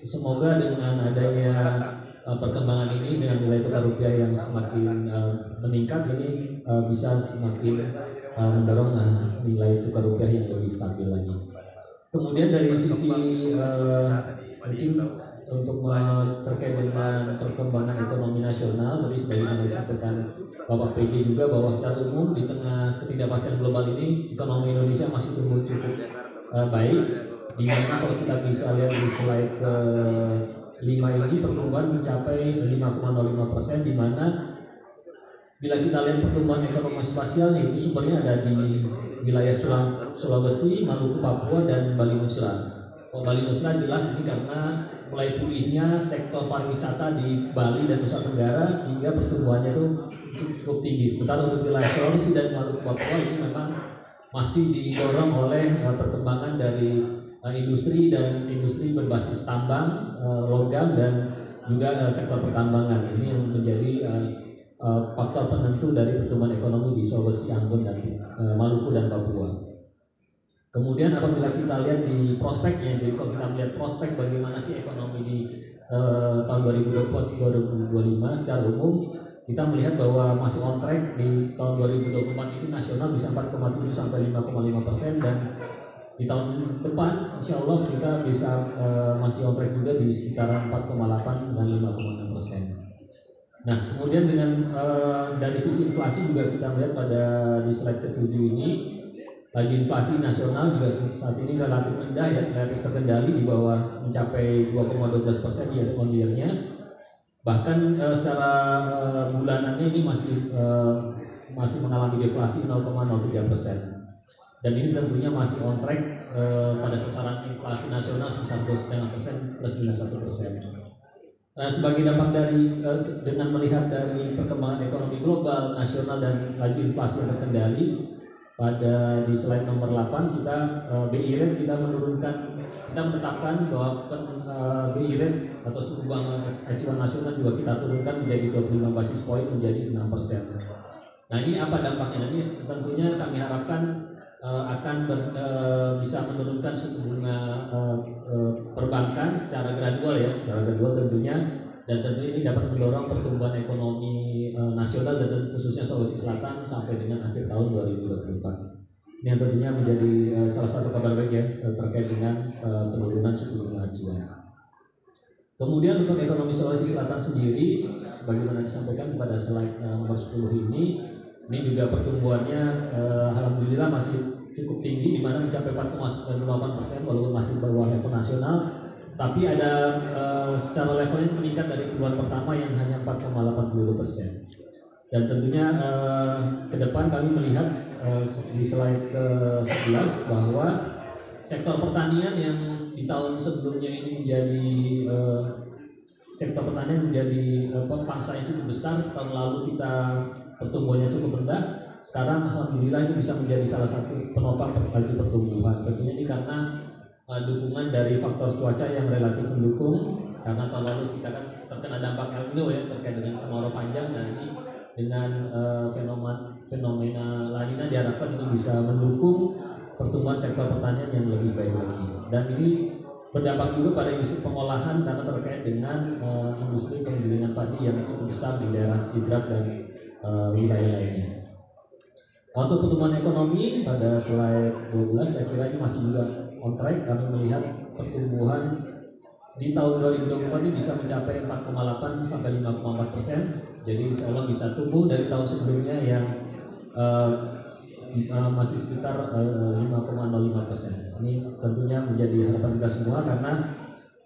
semoga dengan adanya perkembangan ini dengan nilai tukar rupiah yang semakin meningkat ini bisa semakin mendorong nilai tukar rupiah yang lebih stabil lagi. Kemudian dari sisi mungkin untuk terkait dengan perkembangan ekonomi nasional, tadi sebagaimana disampaikan Bapak PJ juga bahwa secara umum di tengah ketidakpastian global ini ekonomi Indonesia masih tumbuh cukup baik. Di mana kalau kita bisa lihat di slide ke-5 ini pertumbuhan mencapai 5,05%, di mana bila kita lihat pertumbuhan ekonomi spasialnya itu sumbernya ada di wilayah Sulawesi, Maluku, Papua, dan Bali Nusra. Kalau Bali Nusra jelas ini karena mulai pulihnya sektor pariwisata di Bali dan Nusa Tenggara sehingga pertumbuhannya itu cukup tinggi. Sementara untuk wilayah Sulawesi dan Maluku, Papua ini memang masih didorong oleh perkembangan dari industri dan industri berbasis tambang, logam, dan juga sektor pertambangan. Ini yang menjadi faktor penentu dari pertumbuhan ekonomi di Sulawesi, Ambon, dan Maluku dan Papua. Kemudian apabila kita lihat di prospeknya, jadi kalau kita melihat prospek bagaimana sih ekonomi di tahun 2024-2025 secara umum, kita melihat bahwa masih on track di tahun 2024 ini nasional bisa 4,7 sampai 5,5%, dan di tahun depan insya Allah kita bisa masih on track juga di sekitar 4,8 dan 5,6%. Nah, kemudian dengan dari sisi inflasi juga kita melihat pada di slide ke-7 ini, laju inflasi nasional juga saat ini relatif rendah ya, relatif terkendali di bawah mencapai 2,12% year on year-nya. Bahkan secara bulanannya ini masih mengalami deflasi 0,03%. Dan ini tentunya masih on track pada sasaran inflasi nasional sebesar 2,5% plus minus 1%. Nah, sebagai dampak dari dengan melihat dari perkembangan ekonomi global, nasional dan laju inflasi yang terkendali, pada di slide nomor 8 kita BI rate kita menetapkan bahwa BI rate atau suku bunga acuan nasional juga kita turunkan menjadi 25 basis point menjadi 6%. Nah, ini apa dampaknya? Ini tentunya kami harapkan akan bisa menurunkan suku bunga perbankan secara gradual ya, secara gradual tentunya, dan tentunya ini dapat mendorong pertumbuhan ekonomi nasional dan khususnya Sulawesi Selatan sampai dengan akhir tahun 2024. Ini yang tentunya menjadi salah satu kabar baik ya terkait dengan penurunan suku bunga acuan. Kemudian untuk ekonomi Sulawesi Selatan sendiri, sebagaimana disampaikan pada slide nomor 10 ini juga pertumbuhannya alhamdulillah masih cukup tinggi, di mana mencapai 4,98% walaupun masih bawah level nasional, tapi ada secara levelnya meningkat dari triwulan pertama yang hanya 4,82%. Dan tentunya ke depan kami melihat di slide ke-11 bahwa sektor pertanian yang di tahun sebelumnya ini menjadi sektor pertanian menjadi pangsa yang cukup besar. Tahun lalu kita pertumbuhannya cukup rendah. Sekarang alhamdulillah ini bisa menjadi salah satu penopang laju pertumbuhan. Tentunya ini karena dukungan dari faktor cuaca yang relatif mendukung. Karena tahun lalu kita kan terkena dampak El Nino ya terkait dengan kemarau panjang. Nah, ini dengan fenomena La Nina diharapkan ini bisa mendukung pertumbuhan sektor pertanian yang lebih baik lagi. Dan ini berdampak juga pada industri pengolahan karena terkait dengan industri penggilingan padi yang cukup besar di daerah Sidrap dan wilayah lainnya. Untuk pertumbuhan ekonomi pada slide 12 saya kira ini masih juga on track. Kami melihat pertumbuhan di tahun 2024 ini bisa mencapai 4,8 sampai 5,4%. Jadi insya Allah bisa tumbuh dari tahun sebelumnya yang masih sekitar 5,05%. Ini tentunya menjadi harapan kita semua karena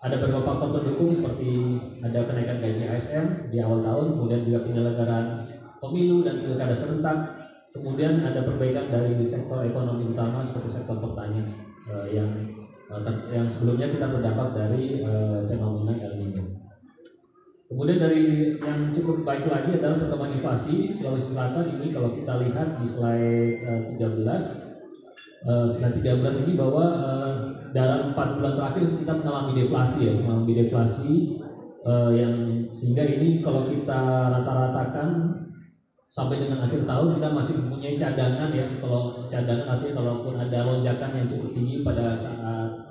ada beberapa faktor pendukung seperti ada kenaikan gaji ASN di awal tahun, kemudian juga penyelenggaraan pemilu dan pilkada serentak, kemudian ada perbaikan dari sektor ekonomi utama seperti sektor pertanian yang sebelumnya kita terdampak dari fenomena El Nino. Kemudian dari yang cukup baik lagi adalah perkembangan inflasi Sulawesi Selatan ini. Kalau kita lihat di slide 13 ini bahwa dalam 4 bulan terakhir kita mengalami deflasi yang sehingga ini kalau kita rata-ratakan sampai dengan akhir tahun kita masih mempunyai cadangan ya. Kalau cadangan artinya kalaupun ada lonjakan yang cukup tinggi pada saat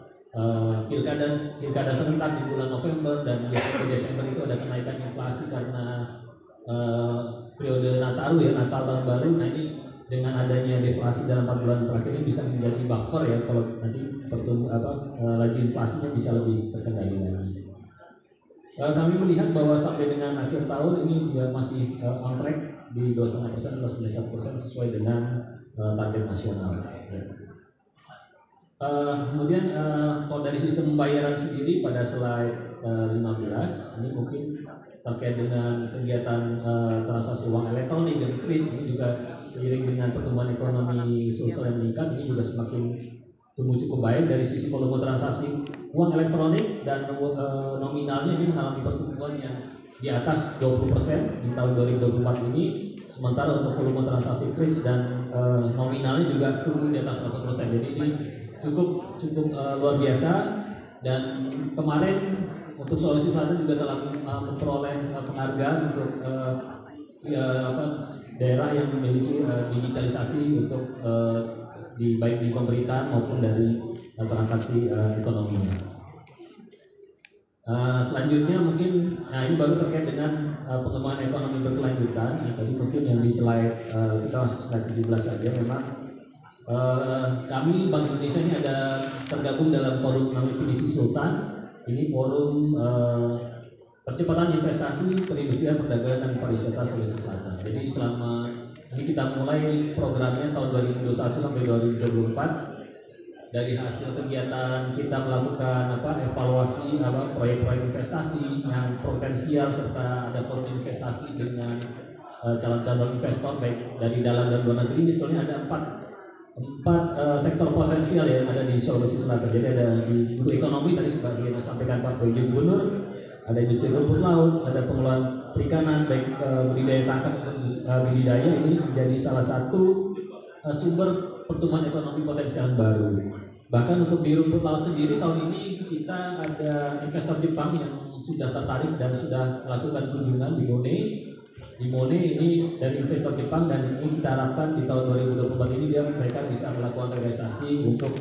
pilkada serentak di bulan November dan di Desember itu ada kenaikan inflasi karena periode Nataru ya, Natal tahun baru. Nah, ini dengan adanya deflasi dalam 4 bulan terakhir ini bisa menjadi buffer ya kalau nanti laju inflasinya bisa lebih terkendali lagi. Kami melihat bahwa sampai dengan akhir tahun ini juga masih on track di 2,5% plus minus 1% sesuai dengan target nasional. Ya. Kemudian kalau dari sistem pembayaran sendiri pada slide 15 ini mungkin terkait dengan kegiatan transaksi uang elektronik dan kris, ini juga seiring dengan pertumbuhan ekonomi sosial yang meningkat ini juga semakin tumbuh cukup baik dari sisi volume transaksi uang elektronik dan nominalnya ini mengalami pertumbuhan yang di atas 20% di tahun 2024 ini, sementara untuk volume transaksi kris dan nominalnya juga tumbuh di atas 100%. Jadi ini cukup luar biasa. Dan kemarin untuk Sulawesi Selatan juga telah memperoleh penghargaan untuk daerah yang memiliki digitalisasi untuk baik di pemerintahan maupun dari transaksi ekonominya. Selanjutnya mungkin ini baru terkait dengan pengembangan ekonomi berkelanjutan. Tadi mungkin yang di slide kita masuk slide 17 saja. Memang kami Bank Indonesia ini ada tergabung dalam forum namanya Pinisi Sultan. Ini forum percepatan investasi, perindustrian, perdagangan, dan pariwisata Sulawesi Selatan. Jadi selama ini kita mulai programnya tahun 2021 sampai 2024. Dari hasil kegiatan kita melakukan evaluasi proyek-proyek investasi yang potensial serta ada forum investasi dengan calon-calon investor baik dari dalam dan luar negeri. Sebetulnya ada empat sektor potensial yang ada di Sulawesi Selatan. Jadi ada di bidang ekonomi tadi sebagai yang disampaikan Pak PJ Gubernur, ada industri rumput laut, ada pengelolaan perikanan baik budidaya tangkap maupun budidaya. Ini menjadi salah satu sumber pertumbuhan ekonomi potensial baru. Bahkan untuk di rumput laut sendiri tahun ini kita ada investor Jepang yang sudah tertarik dan sudah melakukan kunjungan di Mone. Di Mone ini dari investor Jepang, dan ini kita harapkan di tahun 2024 ini mereka bisa melakukan realisasi untuk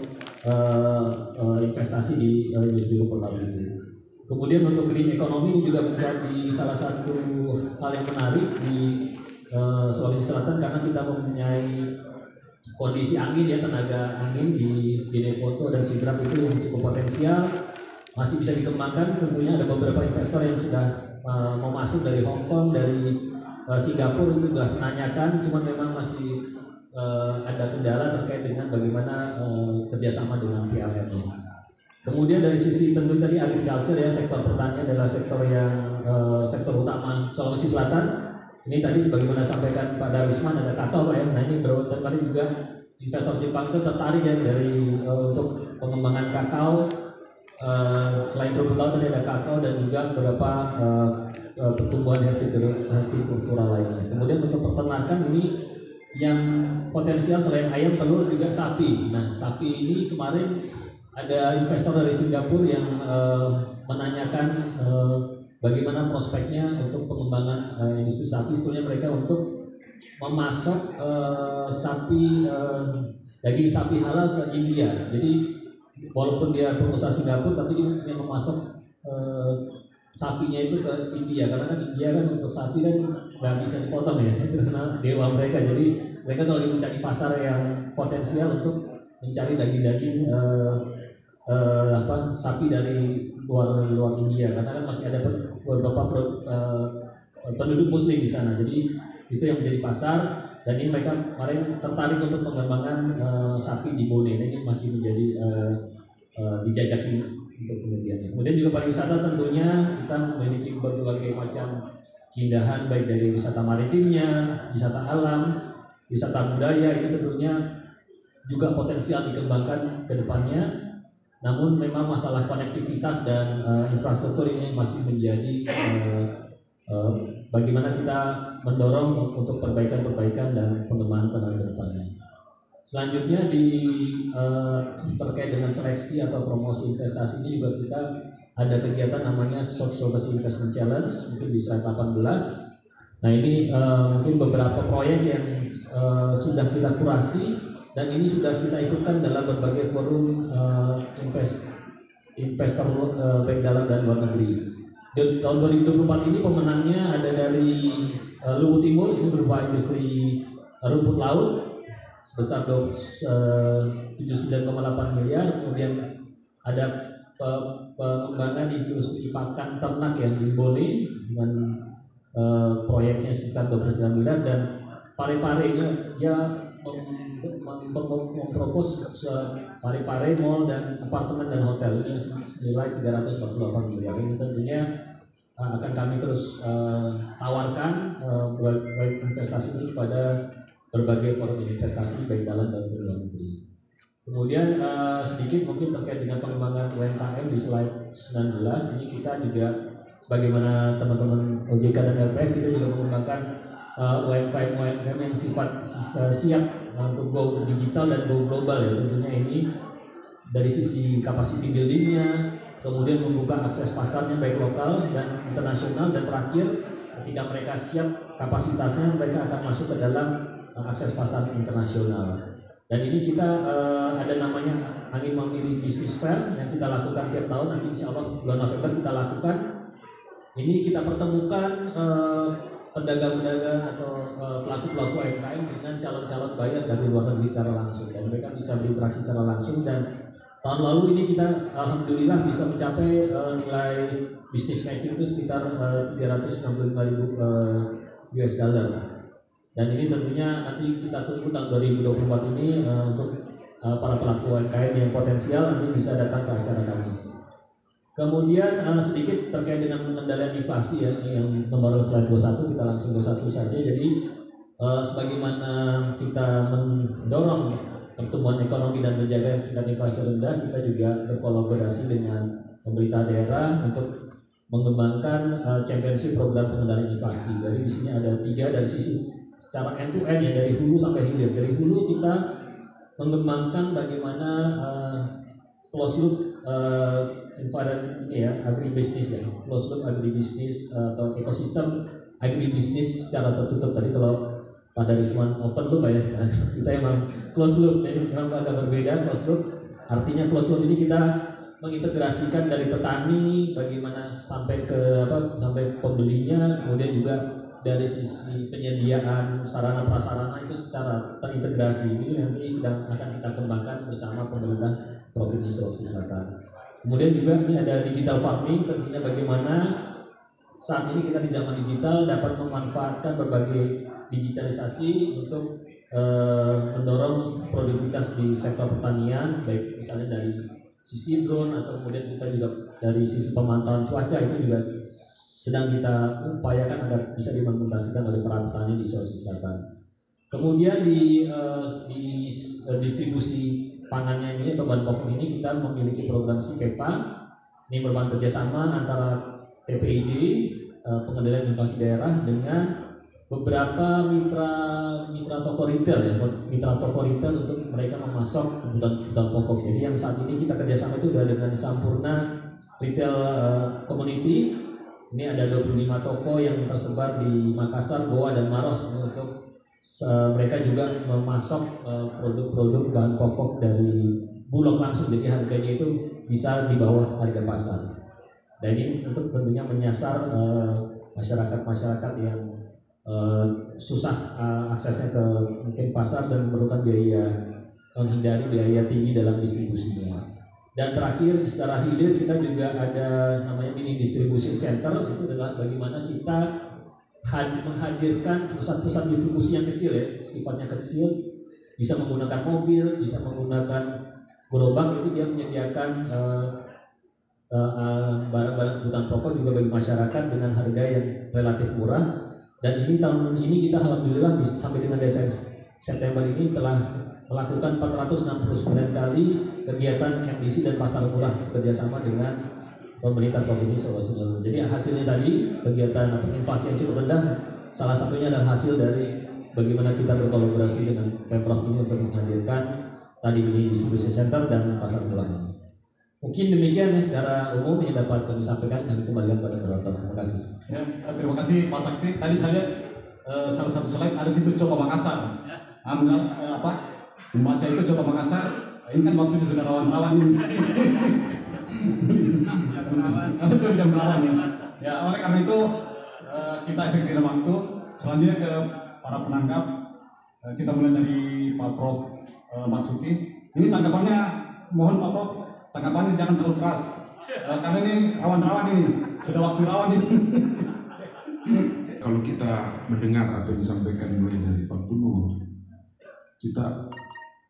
investasi di industri rumput laut itu. Kemudian untuk green economy ini juga menjadi salah satu hal yang menarik di Sulawesi Selatan karena kita mempunyai kondisi angin tenaga angin di Genefoto dan Sidrap itu yang cukup potensial, masih bisa dikembangkan. Tentunya ada beberapa investor yang sudah mau masuk dari Hong Kong, dari Singapura itu sudah menanyakan, cuman memang masih ada kendala terkait dengan bagaimana kerjasama dengan PLN-nya. Kemudian dari sisi tentu tadi agriculture sektor pertanian adalah sektor yang sektor utama Sulawesi Selatan. Ini tadi sebagaimana sampaikan Pak Darwisman ada kakao Pak ya. Nah ini beberapa kali juga investor Jepang itu tertarik dari untuk pengembangan kakao. Selain rumput laut tadi ada kakao dan juga beberapa pertumbuhan hortikultural lainnya. Kemudian untuk peternakan ini yang potensial selain ayam, telur juga sapi. Nah sapi ini kemarin ada investor dari Singapura yang menanyakan bagaimana prospeknya untuk pengembangan industri sapi. Sebetulnya mereka untuk memasok daging sapi halal ke India. Jadi walaupun dia pengusaha Singapura, tapi dia ingin memasok sapinya itu ke India, karena kan India kan untuk sapi kan nggak bisa dipotong ya, itu karena dewa mereka. Jadi mereka tuh lagi mencari pasar yang potensial untuk mencari daging-daging sapi dari luar India, karena kan masih ada beberapa penduduk Muslim di sana. Jadi itu yang menjadi pasar, dan ini mereka kemarin tertarik untuk pengembangan sapi di Bone. Ini masih menjadi dijajaki untuk kemudian. Kemudian juga pariwisata, tentunya kita memiliki berbagai macam keindahan baik dari wisata maritimnya, wisata alam, wisata budaya. Ini tentunya juga potensial dikembangkan ke depannya. Namun memang masalah konektivitas dan infrastruktur ini masih menjadi bagaimana kita mendorong untuk perbaikan dan pengembangan ke depannya. Selanjutnya terkait dengan seleksi atau promosi investasi ini juga kita ada kegiatan namanya Short Sulawesi Investment Challenge, mungkin di slide 18. Nah ini mungkin beberapa proyek yang sudah kita kurasi dan ini sudah kita ikutkan dalam berbagai forum investor baik dalam dan luar negeri. Di tahun 2024 ini pemenangnya ada dari Luwu Timur, ini berupa industri rumput laut sebesar 79,8 miliar. Kemudian ada pengembangan industri pakan ternak yang di Bone dengan proyeknya sekitar 29 miliar, dan Pare-Parenya mempropos Pare-Pare Mall dan apartemen dan hotel ini senilai 348 miliar. Ini tentunya akan kami terus tawarkan baik investasi ini kepada berbagai forum investasi baik dalam dan luar negeri. Kemudian sedikit mungkin terkait dengan pengembangan UMKM di slide 19. Ini kita juga sebagaimana teman-teman OJK dan LPS, kita juga mengembangkan UMKM yang siap untuk go digital dan go global ya. Tentunya ini dari sisi capacity buildingnya, kemudian membuka akses pasarnya baik lokal dan internasional, dan terakhir ketika mereka siap kapasitasnya mereka akan masuk ke dalam akses pasar internasional. Dan ini kita ada namanya Angin Mamili Business Fair yang kita lakukan tiap tahun. Nanti insya Allah bulan November kita lakukan. Ini kita pertemukan pedagang-pedagang atau pelaku-pelaku UMKM dengan calon-calon buyer dari luar negeri secara langsung, dan mereka bisa berinteraksi secara langsung. Dan tahun lalu ini kita alhamdulillah bisa mencapai nilai business matching itu sekitar 365.000 US dollar. Dan ini tentunya nanti kita tunggu tahun 2024 ini untuk para pelaku UMKM yang potensial nanti bisa datang ke acara kami. Kemudian sedikit terkait dengan pengendalian inflasi ya, yang nomor slide 21, kita langsung 21 saja. Jadi sebagaimana kita mendorong pertumbuhan ekonomi dan menjaga tingkat inflasi rendah, kita juga berkolaborasi dengan pemerintah daerah untuk mengembangkan championship program pengendalian inflasi. Jadi di sini ada 3 dari sisi secara end to end ya, dari hulu sampai hilir. Dari hulu kita mengembangkan bagaimana closed loop environment ini ya, agribisnis ya, closed loop agribisnis atau ekosistem agribisnis secara tertutup. Tadi kalau pada Rizwan open loop ya, kita emang closed loop, jadi memang agak berbeda. Closed loop artinya closed loop ini kita mengintegrasikan dari petani bagaimana sampai ke sampai pembelinya, kemudian juga dari sisi penyediaan sarana prasarana itu secara terintegrasi. Ini nanti sedang akan kita kembangkan bersama pemerintah Provinsi Sulawesi Selatan. Kemudian juga ini ada digital farming, tentunya bagaimana saat ini kita di zaman digital dapat memanfaatkan berbagai digitalisasi untuk mendorong produktivitas di sektor pertanian, baik misalnya dari sisi drone atau kemudian kita juga dari sisi pemantauan cuaca, itu juga sedang kita upayakan agar bisa diimplementasikan oleh para petani di Sulawesi Selatan. Kemudian di distribusi pangannya ini atau bahan pokok ini kita memiliki program SIPEPA. Ini merupakan kerjasama antara TPID, pengendalian inflasi daerah, dengan beberapa mitra toko retail ya, mitra toko retail untuk mereka memasok kebutuhan pokok. Jadi yang saat ini kita kerjasama itu sudah dengan Sampurna Retail Community. Ini ada 25 toko yang tersebar di Makassar, Goa, dan Maros untuk mereka juga memasok produk-produk bahan pokok dari Bulog langsung, jadi harganya itu bisa di bawah harga pasar. Dan ini untuk tentunya menyasar masyarakat yang susah aksesnya ke mungkin pasar dan memerlukan menghindari biaya tinggi dalam distribusinya. Dan terakhir secara hilir kita juga ada namanya mini distribution center. Itu adalah bagaimana kita menghadirkan pusat-pusat distribusi yang kecil ya, sifatnya kecil, bisa menggunakan mobil, bisa menggunakan gerobak. Itu dia menyediakan barang-barang kebutuhan pokok juga bagi masyarakat dengan harga yang relatif murah. Dan ini tahun ini kita alhamdulillah sampai dengan Desember September ini telah melakukan 469 kali kegiatan MDC dan pasar murah kerjasama dengan pemerintah Provinsi Sulawesi Selatan. Jadi hasilnya tadi kegiatan inflasi yang cukup rendah, salah satunya adalah hasil dari bagaimana kita berkolaborasi dengan Pemprov ini untuk menghadirkan tadi mini distribution center dan pasar murah ini. Mungkin demikian ya secara umum yang dapat kami sampaikan. Kami kembalikan pada penonton. Terima kasih. Ya, terima kasih Pak Sakti. Tadi saya lihat salah satu slide ada situ Coba Makassar. Membaca itu Coba Makassar. Ini kan waktunya sudah rawan-rawan ini. Sudah jam rawan ya. Ya, oleh karena itu kita efektif waktu. Selanjutnya ke para penanggap. Kita mulai dari Pak Prof Marsuki. Ini tanggapannya, mohon Pak Prof, tanggapannya jangan terlalu keras. Karena ini rawan-rawan ini, sudah waktu rawan ini. Kalau kita mendengar apa yang disampaikan mulai dari Pak Gubernur,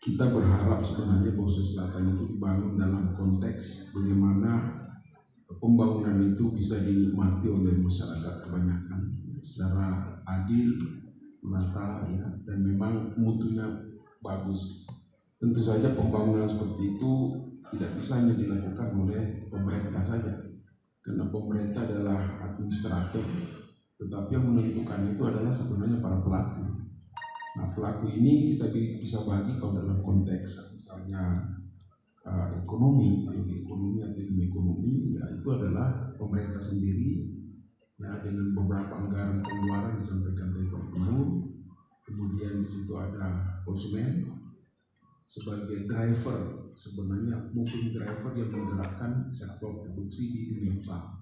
kita berharap sebenarnya Sulawesi Selatan itu dibangun dalam konteks bagaimana pembangunan itu bisa dinikmati oleh masyarakat kebanyakan secara adil, merata, ya, dan memang mutunya bagus. Tentu saja pembangunan seperti itu tidak bisa hanya dilakukan oleh pemerintah saja, karena pemerintah adalah administrator, tetapi yang menentukan itu adalah sebenarnya para pelaku. Nah, pelaku ini kita bisa bagi kalau dalam konteks misalnya ekonomi atau ilmu ekonomi, ya itu adalah pemerintah sendiri, ya, dengan beberapa anggaran pengeluaran disampaikan oleh Pak Gubernur. Kemudian di situ ada konsumen sebagai driver, sebenarnya moving driver yang menggerakkan sektor produksi di dunia usaha.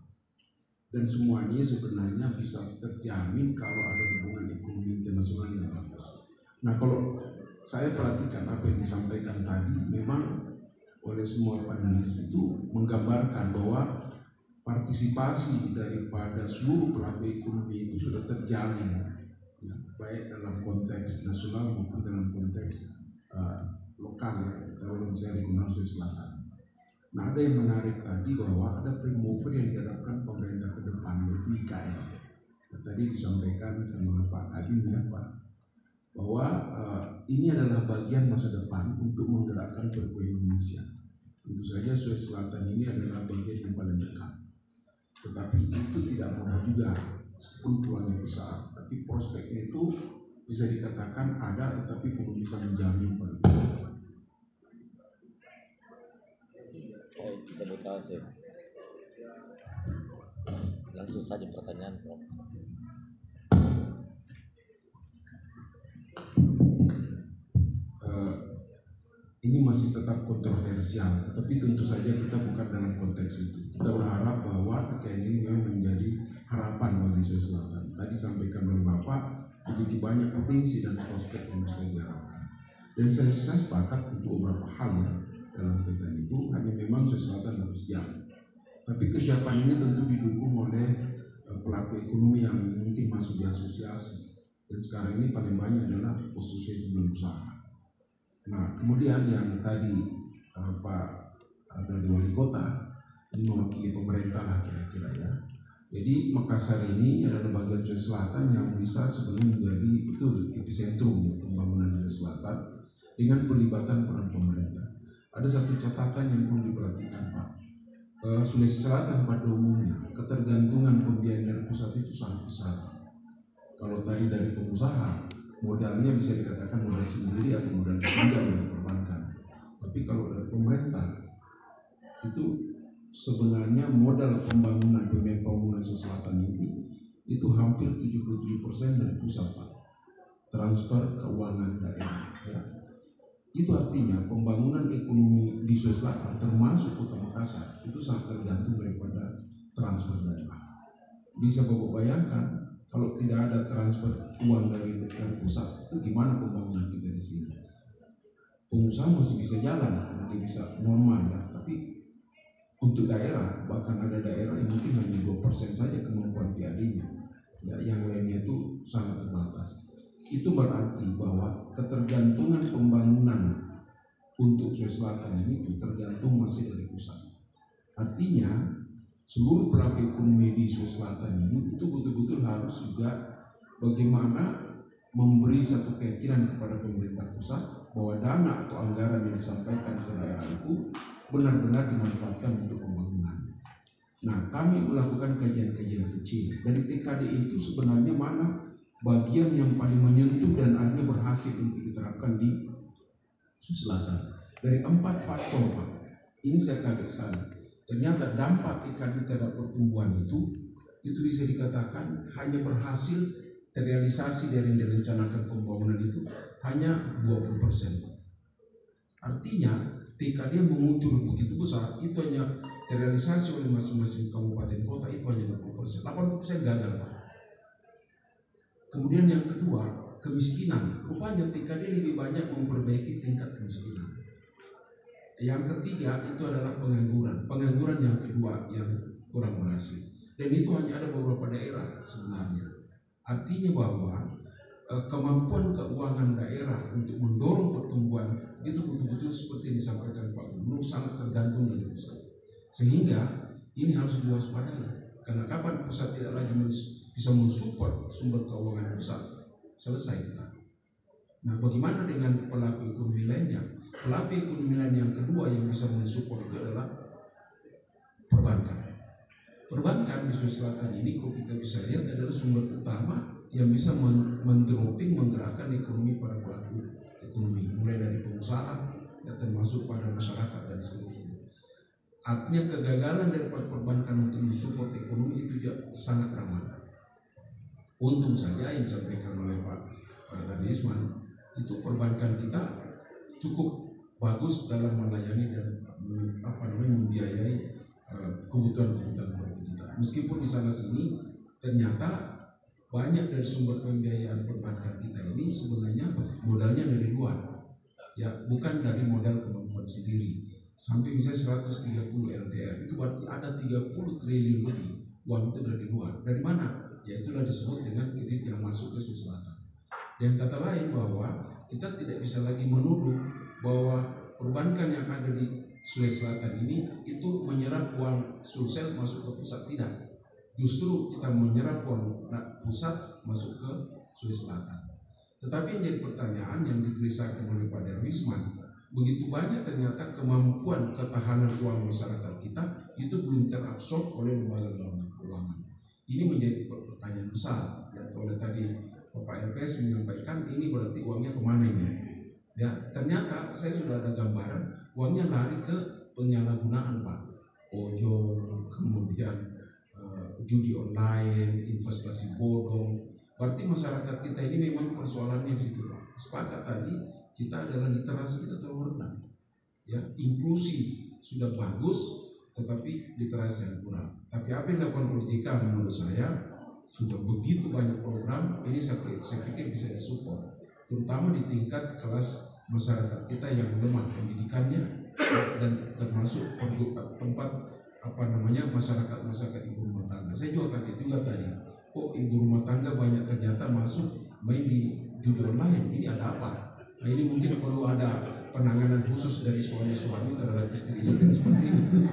Dan semuanya sebenarnya bisa terjamin kalau ada hubungan ekonomi internasional yang bagus. Nah, kalau saya perhatikan apa yang disampaikan tadi, memang oleh semua panelis itu menggambarkan bahwa partisipasi daripada seluruh pelaku ekonomi itu sudah terjalin, ya, baik dalam konteks nasional maupun dalam konteks lokal, ya, kalau misalnya regional Sulawesi Selatan. Nah, ada yang menarik tadi bahwa ada prime mover yang diharapkan pemerintah ke depan, yaitu IKN. Nah, tadi disampaikan sama Pak Kadin, ya Pak, bahwa ini adalah bagian masa depan untuk menggerakkan perekonomian Indonesia. Tentu saja Sulawesi Selatan ini adalah bagian yang paling dekat, tetapi itu tidak mudah juga, meskipun peluangnya besar, tapi prospeknya itu bisa dikatakan ada, tetapi belum bisa menjamin pada. Disebut sih. Langsung saja pertanyaan, Prof. Ini masih tetap kontroversial, tapi tentu saja kita bukan dalam konteks itu. Kita berharap bahwa TKN ini memang menjadi harapan bagi Sulawesi Selatan. Tadi sampaikan oleh Bapak, begitu banyak potensi dan prospek yang bisa diharapkan. Dan saya sepakat untuk beberapa hal, ya, dalam kaitan itu. Hanya memang Sulawesi Selatan harus siap. Tapi kesiapan ini tentu didukung oleh pelaku ekonomi yang mungkin masuk di asosiasi. Dan sekarang ini paling banyak adalah asosiasi dunia usaha. Nah, kemudian yang tadi Pak dari Wali Kota ini mewakili pemerintah lah kira-kira, ya. Jadi Makassar ini adalah bagian Sulawesi Selatan yang bisa sebenarnya menjadi betul epicentrum, ya, pembangunan di Sulawesi Selatan dengan pelibatan peran pemerintah. Ada satu catatan yang perlu diperhatikan, Pak. Sulawesi Selatan pada umumnya ketergantungan pembiayaan dari pusat itu sangat besar. Kalau tadi dari pengusaha, modalnya bisa dikatakan modal sendiri atau modal pinjam dari perbankan. Tapi kalau dari pemerintah itu sebenarnya modal pembangunan Sulawesi Selatan ini itu hampir 77% dari pusat, Pak. Transfer keuangan daerah, ya. Itu artinya pembangunan ekonomi di Sulawesi Selatan termasuk Kota Makassar itu sangat tergantung daripada transfer daerah. Bisa Bapak bayangkan kalau tidak ada transfer uang dari pusat, itu gimana pembangunan kita di sini? Pengusaha masih bisa jalan karena dia bisa normal, ya. Tapi untuk daerah, bahkan ada daerah yang mungkin hanya 2% saja kemampuan PAD-nya, ya, yang lainnya itu sangat terbatas. Itu berarti bahwa ketergantungan pembangunan untuk Sulawesi Selatan ini itu tergantung masih dari pusat. Artinya seluruh pelaku ekonomi di Sulawesi Selatan ini itu betul-betul harus juga bagaimana memberi satu keyakinan kepada pemerintah pusat bahwa dana atau anggaran yang disampaikan ke daerah itu benar-benar dimanfaatkan untuk pembangunan. Nah, kami melakukan kajian-kajian kecil dari TKD itu sebenarnya mana bagian yang paling menyentuh dan akhirnya berhasil untuk diterapkan di Sulawesi Selatan. Dari 4 faktor, Pak, ini saya kaget sekali. Ternyata dampak TKD terhadap pertumbuhan itu bisa dikatakan hanya berhasil terrealisasi dari yang direncanakan pembangunan itu hanya 20%. Artinya TKD yang mengucur begitu besar itu hanya terrealisasi oleh masing-masing kabupaten kota itu hanya 20%. 80% gagal, Pak. Kemudian yang kedua, kemiskinan. Rupanya TKD lebih banyak memperbaiki tingkat kemiskinan. Yang ketiga itu adalah pengangguran. Pengangguran yang kedua yang kurang berhasil. Dan itu hanya ada beberapa daerah sebenarnya. Artinya bahwa kemampuan keuangan daerah untuk mendorong pertumbuhan itu betul-betul seperti disampaikan Pak Gubernur sangat tergantung dari pusat. Sehingga ini harus diwaspadai. Karena kapan pusat tidak lagi bisa mensupport sumber keuangan pusat, selesai kita. Nah, bagaimana dengan pelaku ekonomi lainnya? Pelaku ekonomi lain yang kedua yang bisa mensupport itu adalah perbankan. Perbankan di Sulawesi Selatan ini, kalau kita bisa lihat, adalah sumber utama yang bisa mendroping, menggerakkan ekonomi para pelaku ekonomi, mulai dari pengusaha, ya, termasuk pada masyarakat dan seterusnya. Artinya kegagalan daripada perbankan untuk mensupport ekonomi itu juga sangat rawan. Untung saja yang disampaikan oleh Pak Risman itu perbankan kita cukup bagus dalam melayani dan membiayai kebutuhan-kebutuhan mereka kita. Meskipun di sana sini ternyata banyak dari sumber pembiayaan perbankan kita ini sebenarnya modalnya dari luar, ya, bukan dari modal kemampuan sendiri. sampai misalnya 130 LDR, itu berarti ada 30 triliun lebih uang itu dari luar. Dari mana? Ya itulah disebut dengan kredit yang masuk ke Sulawesi Selatan. Dan kata lain bahwa kita tidak bisa lagi menuduh bahwa perbankan yang ada di Sulawesi Selatan ini itu menyerap uang Sulsel masuk ke pusat, tidak. Justru kita menyerap uang pusat masuk ke Sulawesi Selatan. Tetapi yang jadi pertanyaan yang digelisahkan oleh Pak Darwisman, begitu banyak ternyata kemampuan ketahanan uang masyarakat kita itu belum terabsorb oleh lembaga-lembaga keuangan. Ini menjadi pertanyaan besar. Ya, oleh tadi Bapak LPS menyampaikan ini berarti uangnya kemana ini? Ya, ternyata saya sudah ada gambaran uangnya lari ke penyalahgunaan, Pak. Ojol, kemudian judi online, investasi bodong. Berarti masyarakat kita ini memang persoalannya di situ, Pak. Sepakat tadi kita adalah literasi kita terlalu rendah. Ya, inklusi sudah bagus, tetapi literasi yang kurang. Tapi apa yang dilakukan OJK menurut saya sudah begitu banyak program, ini saya pikir bisa disupport, terutama di tingkat kelas masyarakat kita yang lemah pendidikannya dan termasuk tempat masyarakat ibu rumah tangga. Saya juga kaget juga tadi, kok ibu rumah tangga banyak ternyata masuk main di judi online. Ini ada apa? Nah, ini mungkin perlu ada penanganan khusus dari suami-suami terhadap istri-istri seperti ini.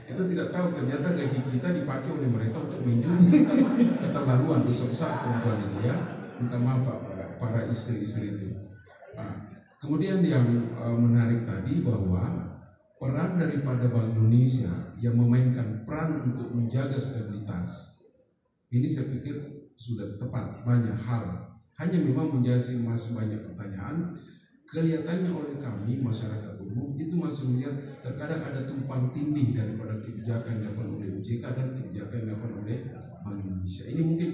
Kita tidak tahu ternyata gaji kita dipakai oleh mereka untuk menjudi. Keterlaluan, dosa besar perempuan itu ya. Minta maaf para istri-istri itu. Nah, kemudian yang menarik tadi bahwa peran daripada Bank Indonesia yang memainkan peran untuk menjaga stabilitas ini saya pikir sudah tepat. Banyak hal, hanya memang masih banyak pertanyaan. Kelihatannya oleh kami masyarakat umum itu masih melihat terkadang ada tumpang tindih daripada kebijakan yang dilakukan oleh OJK dan kebijakan yang dilakukan oleh Bank Indonesia. Ini mungkin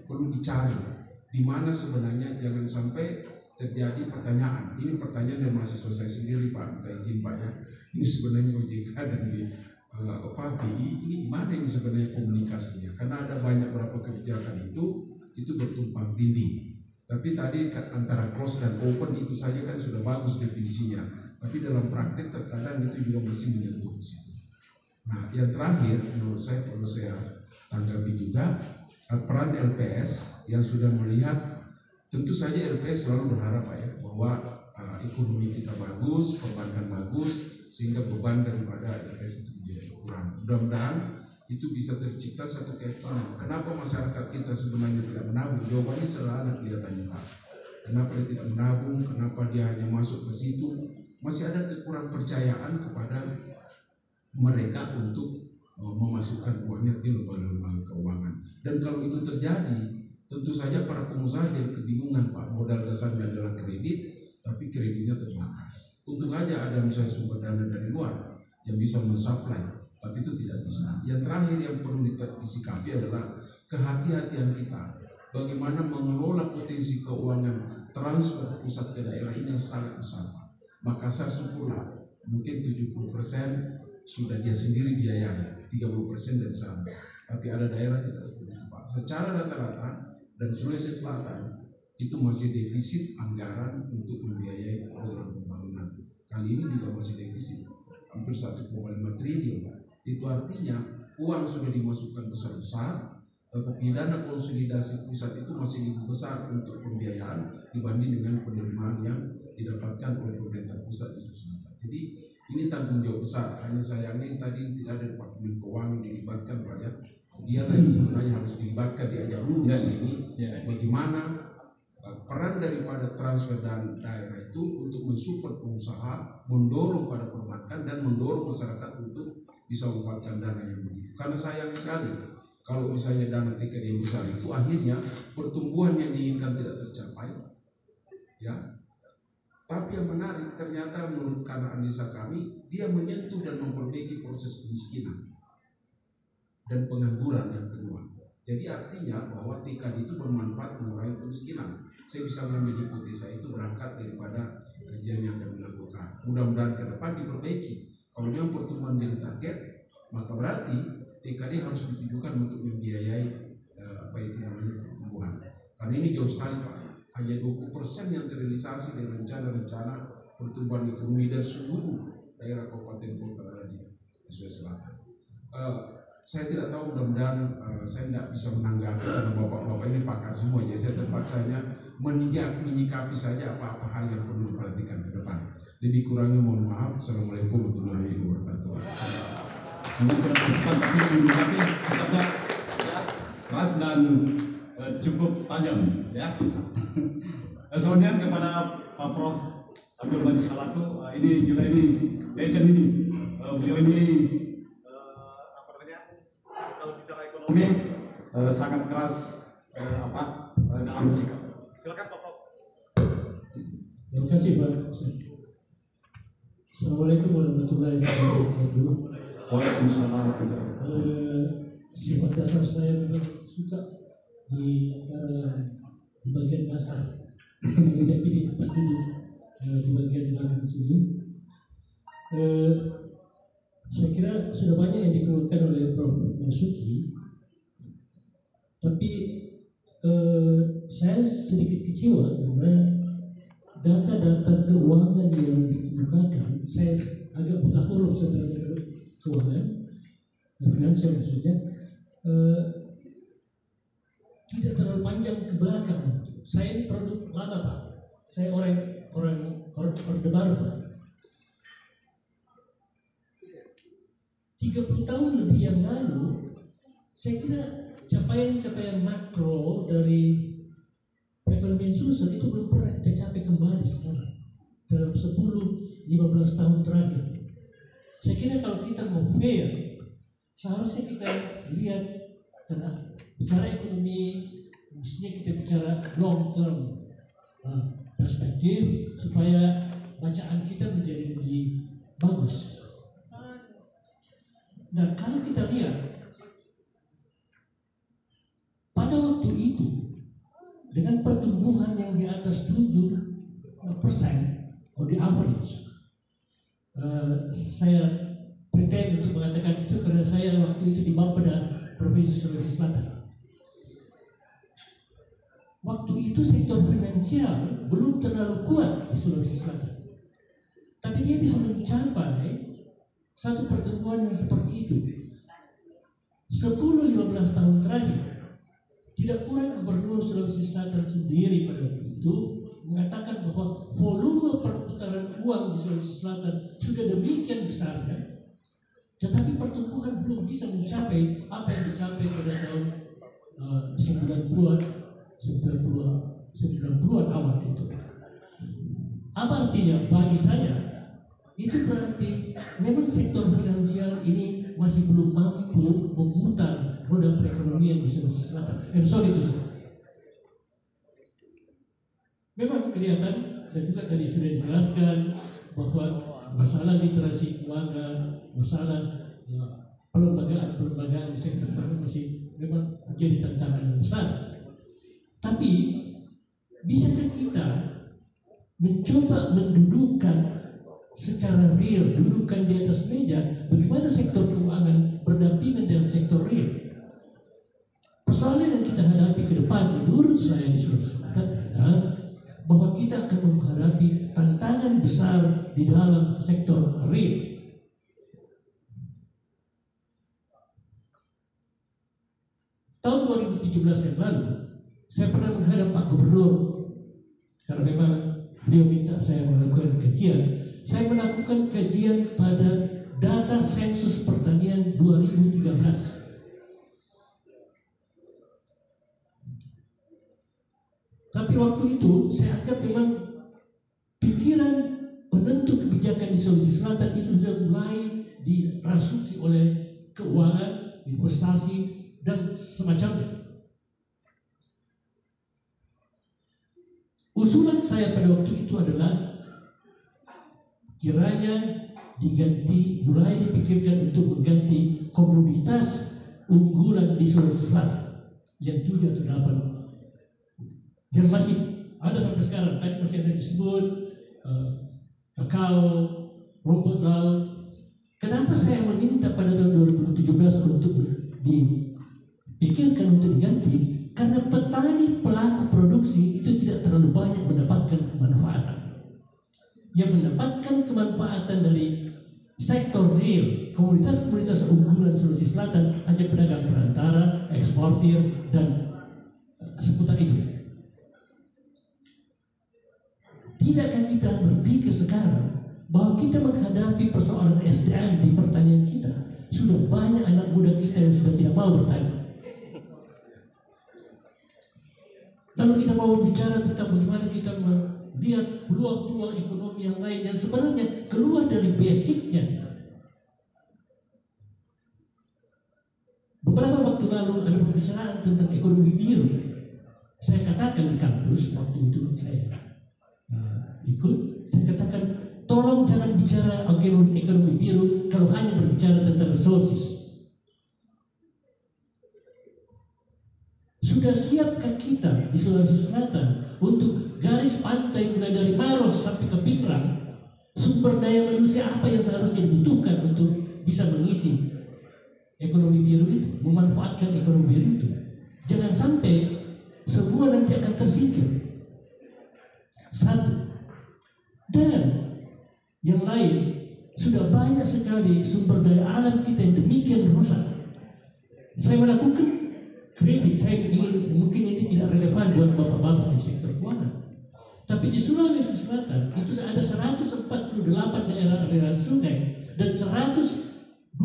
perlu dicari di mana sebenarnya, jangan sampai terjadi pertanyaan. Ini pertanyaan dari mahasiswa saya sendiri, Pak. Minta izin, Pak, ya. Ini sebenarnya OJK dan BI ini gimana ini sebenarnya komunikasinya? Karena ada banyak beberapa kebijakan itu bertumpang tindih. Tapi tadi antara close dan open itu saja kan sudah bagus definisinya. Tapi dalam praktek terkadang itu juga masih menyentuh ke situ. Nah, yang terakhir menurut saya perlu saya tanggapi juga peran LPS yang sudah melihat. Tentu saja LPS selalu berharap, Pak, ya, bahwa ekonomi kita bagus, perbankan bagus, sehingga beban daripada LPS itu menjadi kurang. Mudah-mudahan itu bisa tercipta satu keyakinan. Kenapa masyarakat kita sebenarnya tidak menabung? Jawabannya sederhana kelihatannya, Pak. Kenapa dia tidak menabung? Kenapa dia hanya masuk ke situ? Masih ada kekurang percayaan kepada mereka untuk memasukkan uangnya ke lembaga keuangan. Dan kalau itu terjadi, tentu saja para pengusaha jadi kebingungan, Pak. Modal dasarnya adalah kredit, tapi kreditnya terbatas. Untung aja ada misalnya sumber dana dari luar yang bisa mensuplai, tapi itu tidak bisa. Yang terakhir yang perlu disikapi adalah kehati-hatian kita. Bagaimana mengelola potensi keuangan transfer pusat ke daerah ini yang sangat besar, Pak. Makassar syukurlah, mungkin 70% sudah dia sendiri biayai, 30% dari sana. Tapi ada daerah tidak seperti itu, Pak. Secara rata-rata dan Sulawesi Selatan itu masih defisit anggaran untuk membiayai program pembangunan. Kali ini juga masih defisit, hampir 1,5 triliun. Itu artinya uang sudah dimasukkan besar-besar, tetapi dana konsolidasi pusat itu masih lebih besar untuk pembiayaan dibanding dengan penerimaan yang didapatkan oleh pemerintah pusat di Sulawesi Selatan. Jadi ini tanggung jawab besar. Hanya sayangnya tadi tidak ada Departemen Keuangan dilibatkan, Pak, ya. Dia tadi sebenarnya harus dilibatkan, diajak dulu di sini. Bagaimana peran daripada transfer dan daerah itu untuk mensupport pengusaha, mendorong pada perbankan dan mendorong masyarakat untuk bisa memanfaatkan dana yang begitu. Karena sayang sekali kalau misalnya dana tiket yang besar itu akhirnya pertumbuhan yang diinginkan tidak tercapai, ya. Tapi yang menarik ternyata menurut karena analisa kami, dia menyentuh dan memperbaiki proses kemiskinan dan pengangguran yang kedua. Jadi artinya bahwa TIKAD itu bermanfaat mengurangi kemiskinan. Saya bisa mengambil hipotesa itu berangkat daripada kajian yang kami lakukan. Mudah-mudahan ke depan diperbaiki. Kalau memang pertumbuhan jadi target, maka berarti TIKAD harus ditujukan untuk membiayai pertumbuhan. Karena ini jauh sekali, Pak. Hanya 20% yang terrealisasi dari rencana-rencana pertumbuhan ekonomi dan seluruh daerah kabupaten kota ada di Sulawesi Selatan. Saya tidak tahu, mudah-mudahan saya tidak bisa menanggapi karena bapak-bapak ini pakar semua, jadi saya terpaksa hanya menyikapi saja apa-apa hal yang perlu diperhatikan ke depan. Lebih kurangnya mohon maaf. Assalamualaikum warahmatullahi wabarakatuh. Mungkin tidak terdepan, tapi menyikapi sikapnya ya, keras dan cukup tajam ya. Selanjutnya kepada Pak Prof. Abdul Majid Salatu, ini juga ini legend ini, beliau ini apa namanya, kalau bicara ekonomi sangat keras dalam sikap. Silakan Pak Prof. Terima kasih Pak. Assalamualaikum warahmatullahi wabarakatuh. Waalaikumsalam. Sifat dasar saya memang suka di antara yang di bagian dasar. Jadi saya pilih tempat duduk di bagian belakang sini. Saya kira sudah banyak yang dikeluarkan oleh Prof. Marzuki, tapi saya sedikit kecewa karena data-data keuangan yang dikemukakan, saya agak buta huruf sebenarnya keuangan, finansial maksudnya, tidak terlalu panjang ke belakang. Saya ini produk lama Pak, saya orang Orde Baru Pak. 30 tahun lebih yang lalu, saya kira capaian-capaian makro dari perekonomian Sulsel itu belum pernah kita capai kembali sekarang dalam 10-15 tahun terakhir. Saya kira kalau kita mau fair, seharusnya kita lihat, karena bicara ekonomi mestinya kita bicara long term perspektif supaya bacaan kita menjadi lebih bagus. Nah, kalau kita lihat pada waktu itu dengan pertumbuhan yang di atas 7% on the average, saya pretend untuk mengatakan itu karena saya waktu itu di Bapeda, Provinsi Sulawesi Selatan. Waktu itu sektor finansial belum terlalu kuat di Sulawesi Selatan, tapi dia bisa mencapai satu pertumbuhan yang seperti itu. 10-15 tahun terakhir, tidak kurang Gubernur Sulawesi Selatan sendiri pada waktu itu mengatakan bahwa volume perputaran uang di Sulawesi Selatan sudah demikian besarnya, tetapi pertumbuhan belum bisa mencapai apa yang dicapai pada tahun 90-an awal itu. Apa artinya? Bagi saya itu berarti memang sektor finansial ini masih belum mampu memutar roda perekonomian di Sulawesi Selatan. Memang kelihatan dan juga tadi sudah dijelaskan bahwa masalah literasi keuangan, masalah pelembagaan di sektor keuangan masih memang menjadi tantangan yang besar. Tapi bisakah kita mencoba mendudukkan secara real, dudukkan di atas meja bagaimana sektor keuangan berdampingan dengan sektor real? Persoalan yang kita hadapi ke depan menurut saya di Sulawesi Selatan adalah bahwa kita akan menghadapi tantangan besar di dalam sektor real. Tahun 2017 yang lalu, saya pernah menghadap Pak Gubernur karena memang beliau minta saya melakukan kajian. Saya melakukan kajian pada data sensus pertanian 2013. Tapi waktu itu saya anggap memang pikiran penentu kebijakan di Sulawesi Selatan itu sudah mulai dirasuki oleh keuangan, investasi, dan semacamnya. Usulan saya pada waktu itu adalah kiranya mulai dipikirkan untuk mengganti komoditas unggulan di Sulawesi Selatan yang 7 atau 8 yang masih ada sampai sekarang. Tadi masih ada disebut kakao, rumput laut. Kenapa saya meminta pada tahun 2017 untuk dipikirkan untuk diganti? Karena petani pelaku produksi itu tidak terlalu banyak mendapatkan kemanfaatan. yang mendapatkan kemanfaatan dari sektor real, komunitas-komunitas unggulan Sulawesi Selatan hanya pedagang perantara, eksportir, dan seputar itu. Tidakkah kita berpikir sekarang bahwa kita menghadapi persoalan SDM di pertanian kita? Sudah banyak anak muda kita yang sudah tidak mau bertani. Lalu kita mau bicara tentang bagaimana kita melihat peluang-peluang ekonomi yang lain yang sebenarnya keluar dari basicnya. Beberapa waktu lalu ada pembicaraan tentang ekonomi biru. Saya katakan di kampus waktu itu saya ikut, saya katakan tolong jangan bicara ekonomi biru kalau hanya berbicara tentang resources. Sudah siapkah kita di Sulawesi Selatan untuk garis pantai mulai dari Maros sampai ke Pinrang, sumber daya manusia apa yang seharusnya dibutuhkan untuk bisa mengisi ekonomi biru itu, memanfaatkan ekonomi biru itu? Jangan sampai semua nanti akan tersingkir. Satu. Dan yang lain, sudah banyak sekali sumber daya alam kita yang demikian rusak. Saya melakukan kritik, saya ingin, mungkin ini tidak relevan buat bapak-bapak di sektor keuangan, tapi di Sulawesi Selatan itu ada 148 daerah aliran sungai dan 120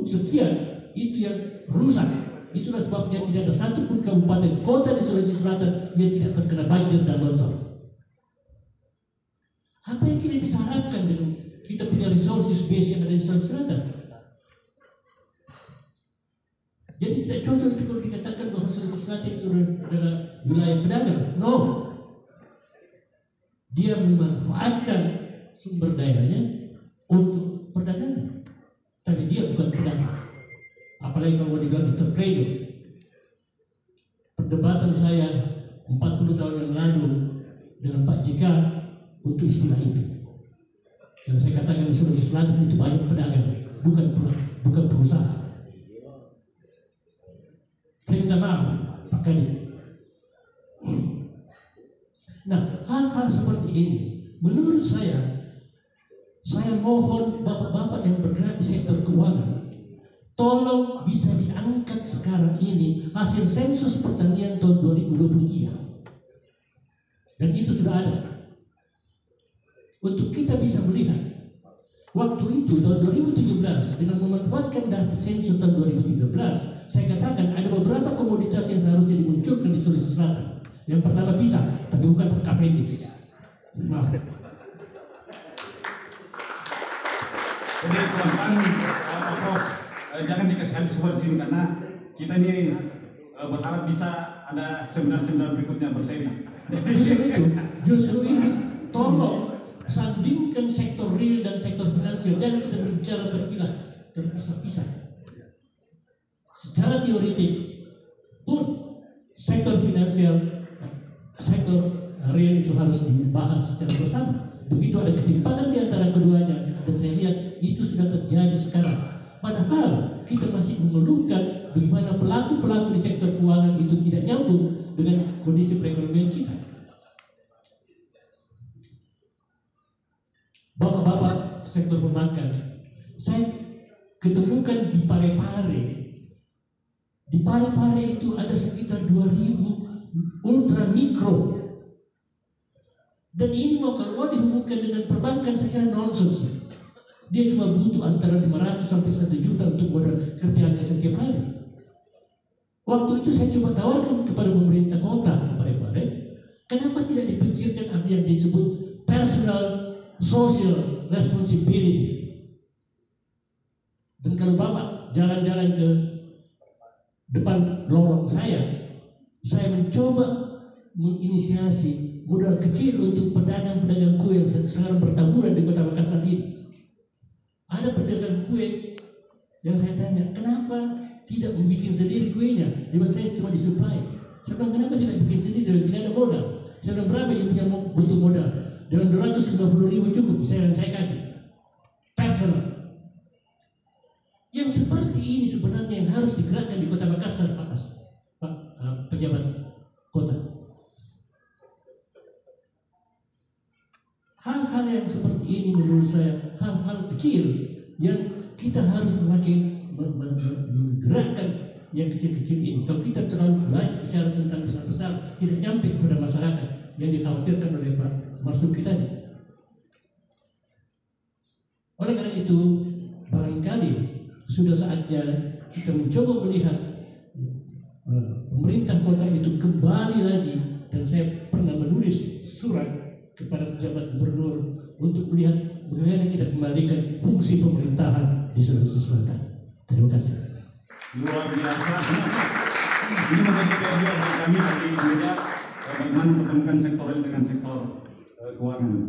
sekian itu yang rusak. Itulah sebabnya tidak ada satupun kabupaten kota di Sulawesi Selatan yang tidak terkena banjir dan longsor. Apa yang kita bisa harapkan dengan kita punya resources base yang ada di Sulawesi Selatan? Jadi tidak cocok itu kalau dikatakan bahwa Sulawesi Selatan itu adalah wilayah pedagang. No. Dia memanfaatkan sumber dayanya untuk perdagangan. Tapi dia bukan pedagang. Apalagi kalau dibilang entrepreneur. Perdebatan saya 40 tahun yang lalu dengan Pak JK untuk istilah itu. Yang saya katakan di Sulawesi Selatan itu banyak pedagang, bukan perusahaan. Saya minta maaf, Pak Kadin. Nah, hal-hal seperti ini, menurut saya mohon bapak-bapak yang bergerak di sektor keuangan, tolong bisa diangkat sekarang ini hasil sensus pertanian tahun 2023. Dan itu sudah ada. Untuk kita bisa melihat, waktu itu tahun 2017 dengan memanfaatkan data sensus tahun 2013, saya katakan ada beberapa komoditas yang seharusnya dimunculkan di Sulawesi Selatan. Yang pertama pisang, tapi bukan appendix. Maaf. Jadi teman-teman, Prof, jangan dikasih habis semua di sini karena kita ini berharap bisa ada seminar-seminar berikutnya berseri. Justru itu, tolong sandingkan sektor real dan sektor finansial. Jangan kita berbicara terpisah-pisah. Secara teoritik pun sektor finansial, sektor real itu harus dibahas secara bersama. Begitu ada ketimpangan di antara keduanya, dan saya lihat itu sudah terjadi sekarang. Padahal kita masih mengeluhkan bagaimana pelaku-pelaku di sektor keuangan itu tidak nyambung dengan kondisi perekonomian kita. Bapak-bapak sektor perbankan, saya ketemukan di Parepare. Di Parepare itu ada sekitar 2.000 ultra mikro. Dan ini mau kalau dihubungkan dengan perbankan saya kira nonsens. Dia cuma butuh antara 500 sampai 1 juta untuk modal kerjaannya setiap hari. Waktu itu saya coba tawarkan kepada pemerintah kota Parepare, kenapa tidak dipikirkan apa yang disebut personal social responsibility. Dan kalau Bapak jalan-jalan ke depan lorong saya mencoba menginisiasi modal kecil untuk pedagang-pedagang kue yang sekarang bertaburan di Kota Makassar ini. Ada pedagang kue yang saya tanya, kenapa tidak membuat sendiri kuenya? Dia bilang, saya cuma disuplai. Saya bilang, kenapa tidak bikin sendiri? Tidak ada modal. Saya bilang, berapa yang punya butuh modal? Dia bilang, 250.000 cukup. Saya kasih. Personal. Yang seperti ini sebenarnya yang harus digerakkan di Kota Makassar, Pak pejabat kota. Hal-hal yang seperti ini menurut saya hal-hal kecil yang kita harus menggerakkan yang kecil-kecil ini. Kalau kita terlalu banyak bicara tentang besar-besar, tidak nyampe kepada masyarakat yang dikhawatirkan oleh Pak Marzuki tadi. Oleh karena itu, barangkali sudah saatnya kita mencoba melihat pemerintah kota itu kembali lagi, dan saya pernah menulis surat kepada pejabat gubernur untuk melihat bagaimana kita kembalikan fungsi pemerintahan di Sulawesi Selatan. Terima kasih. Luar biasa. Ini menjadi PR bagi kami dari media bagaimana mempertemukan sektor real dengan sektor keuangan.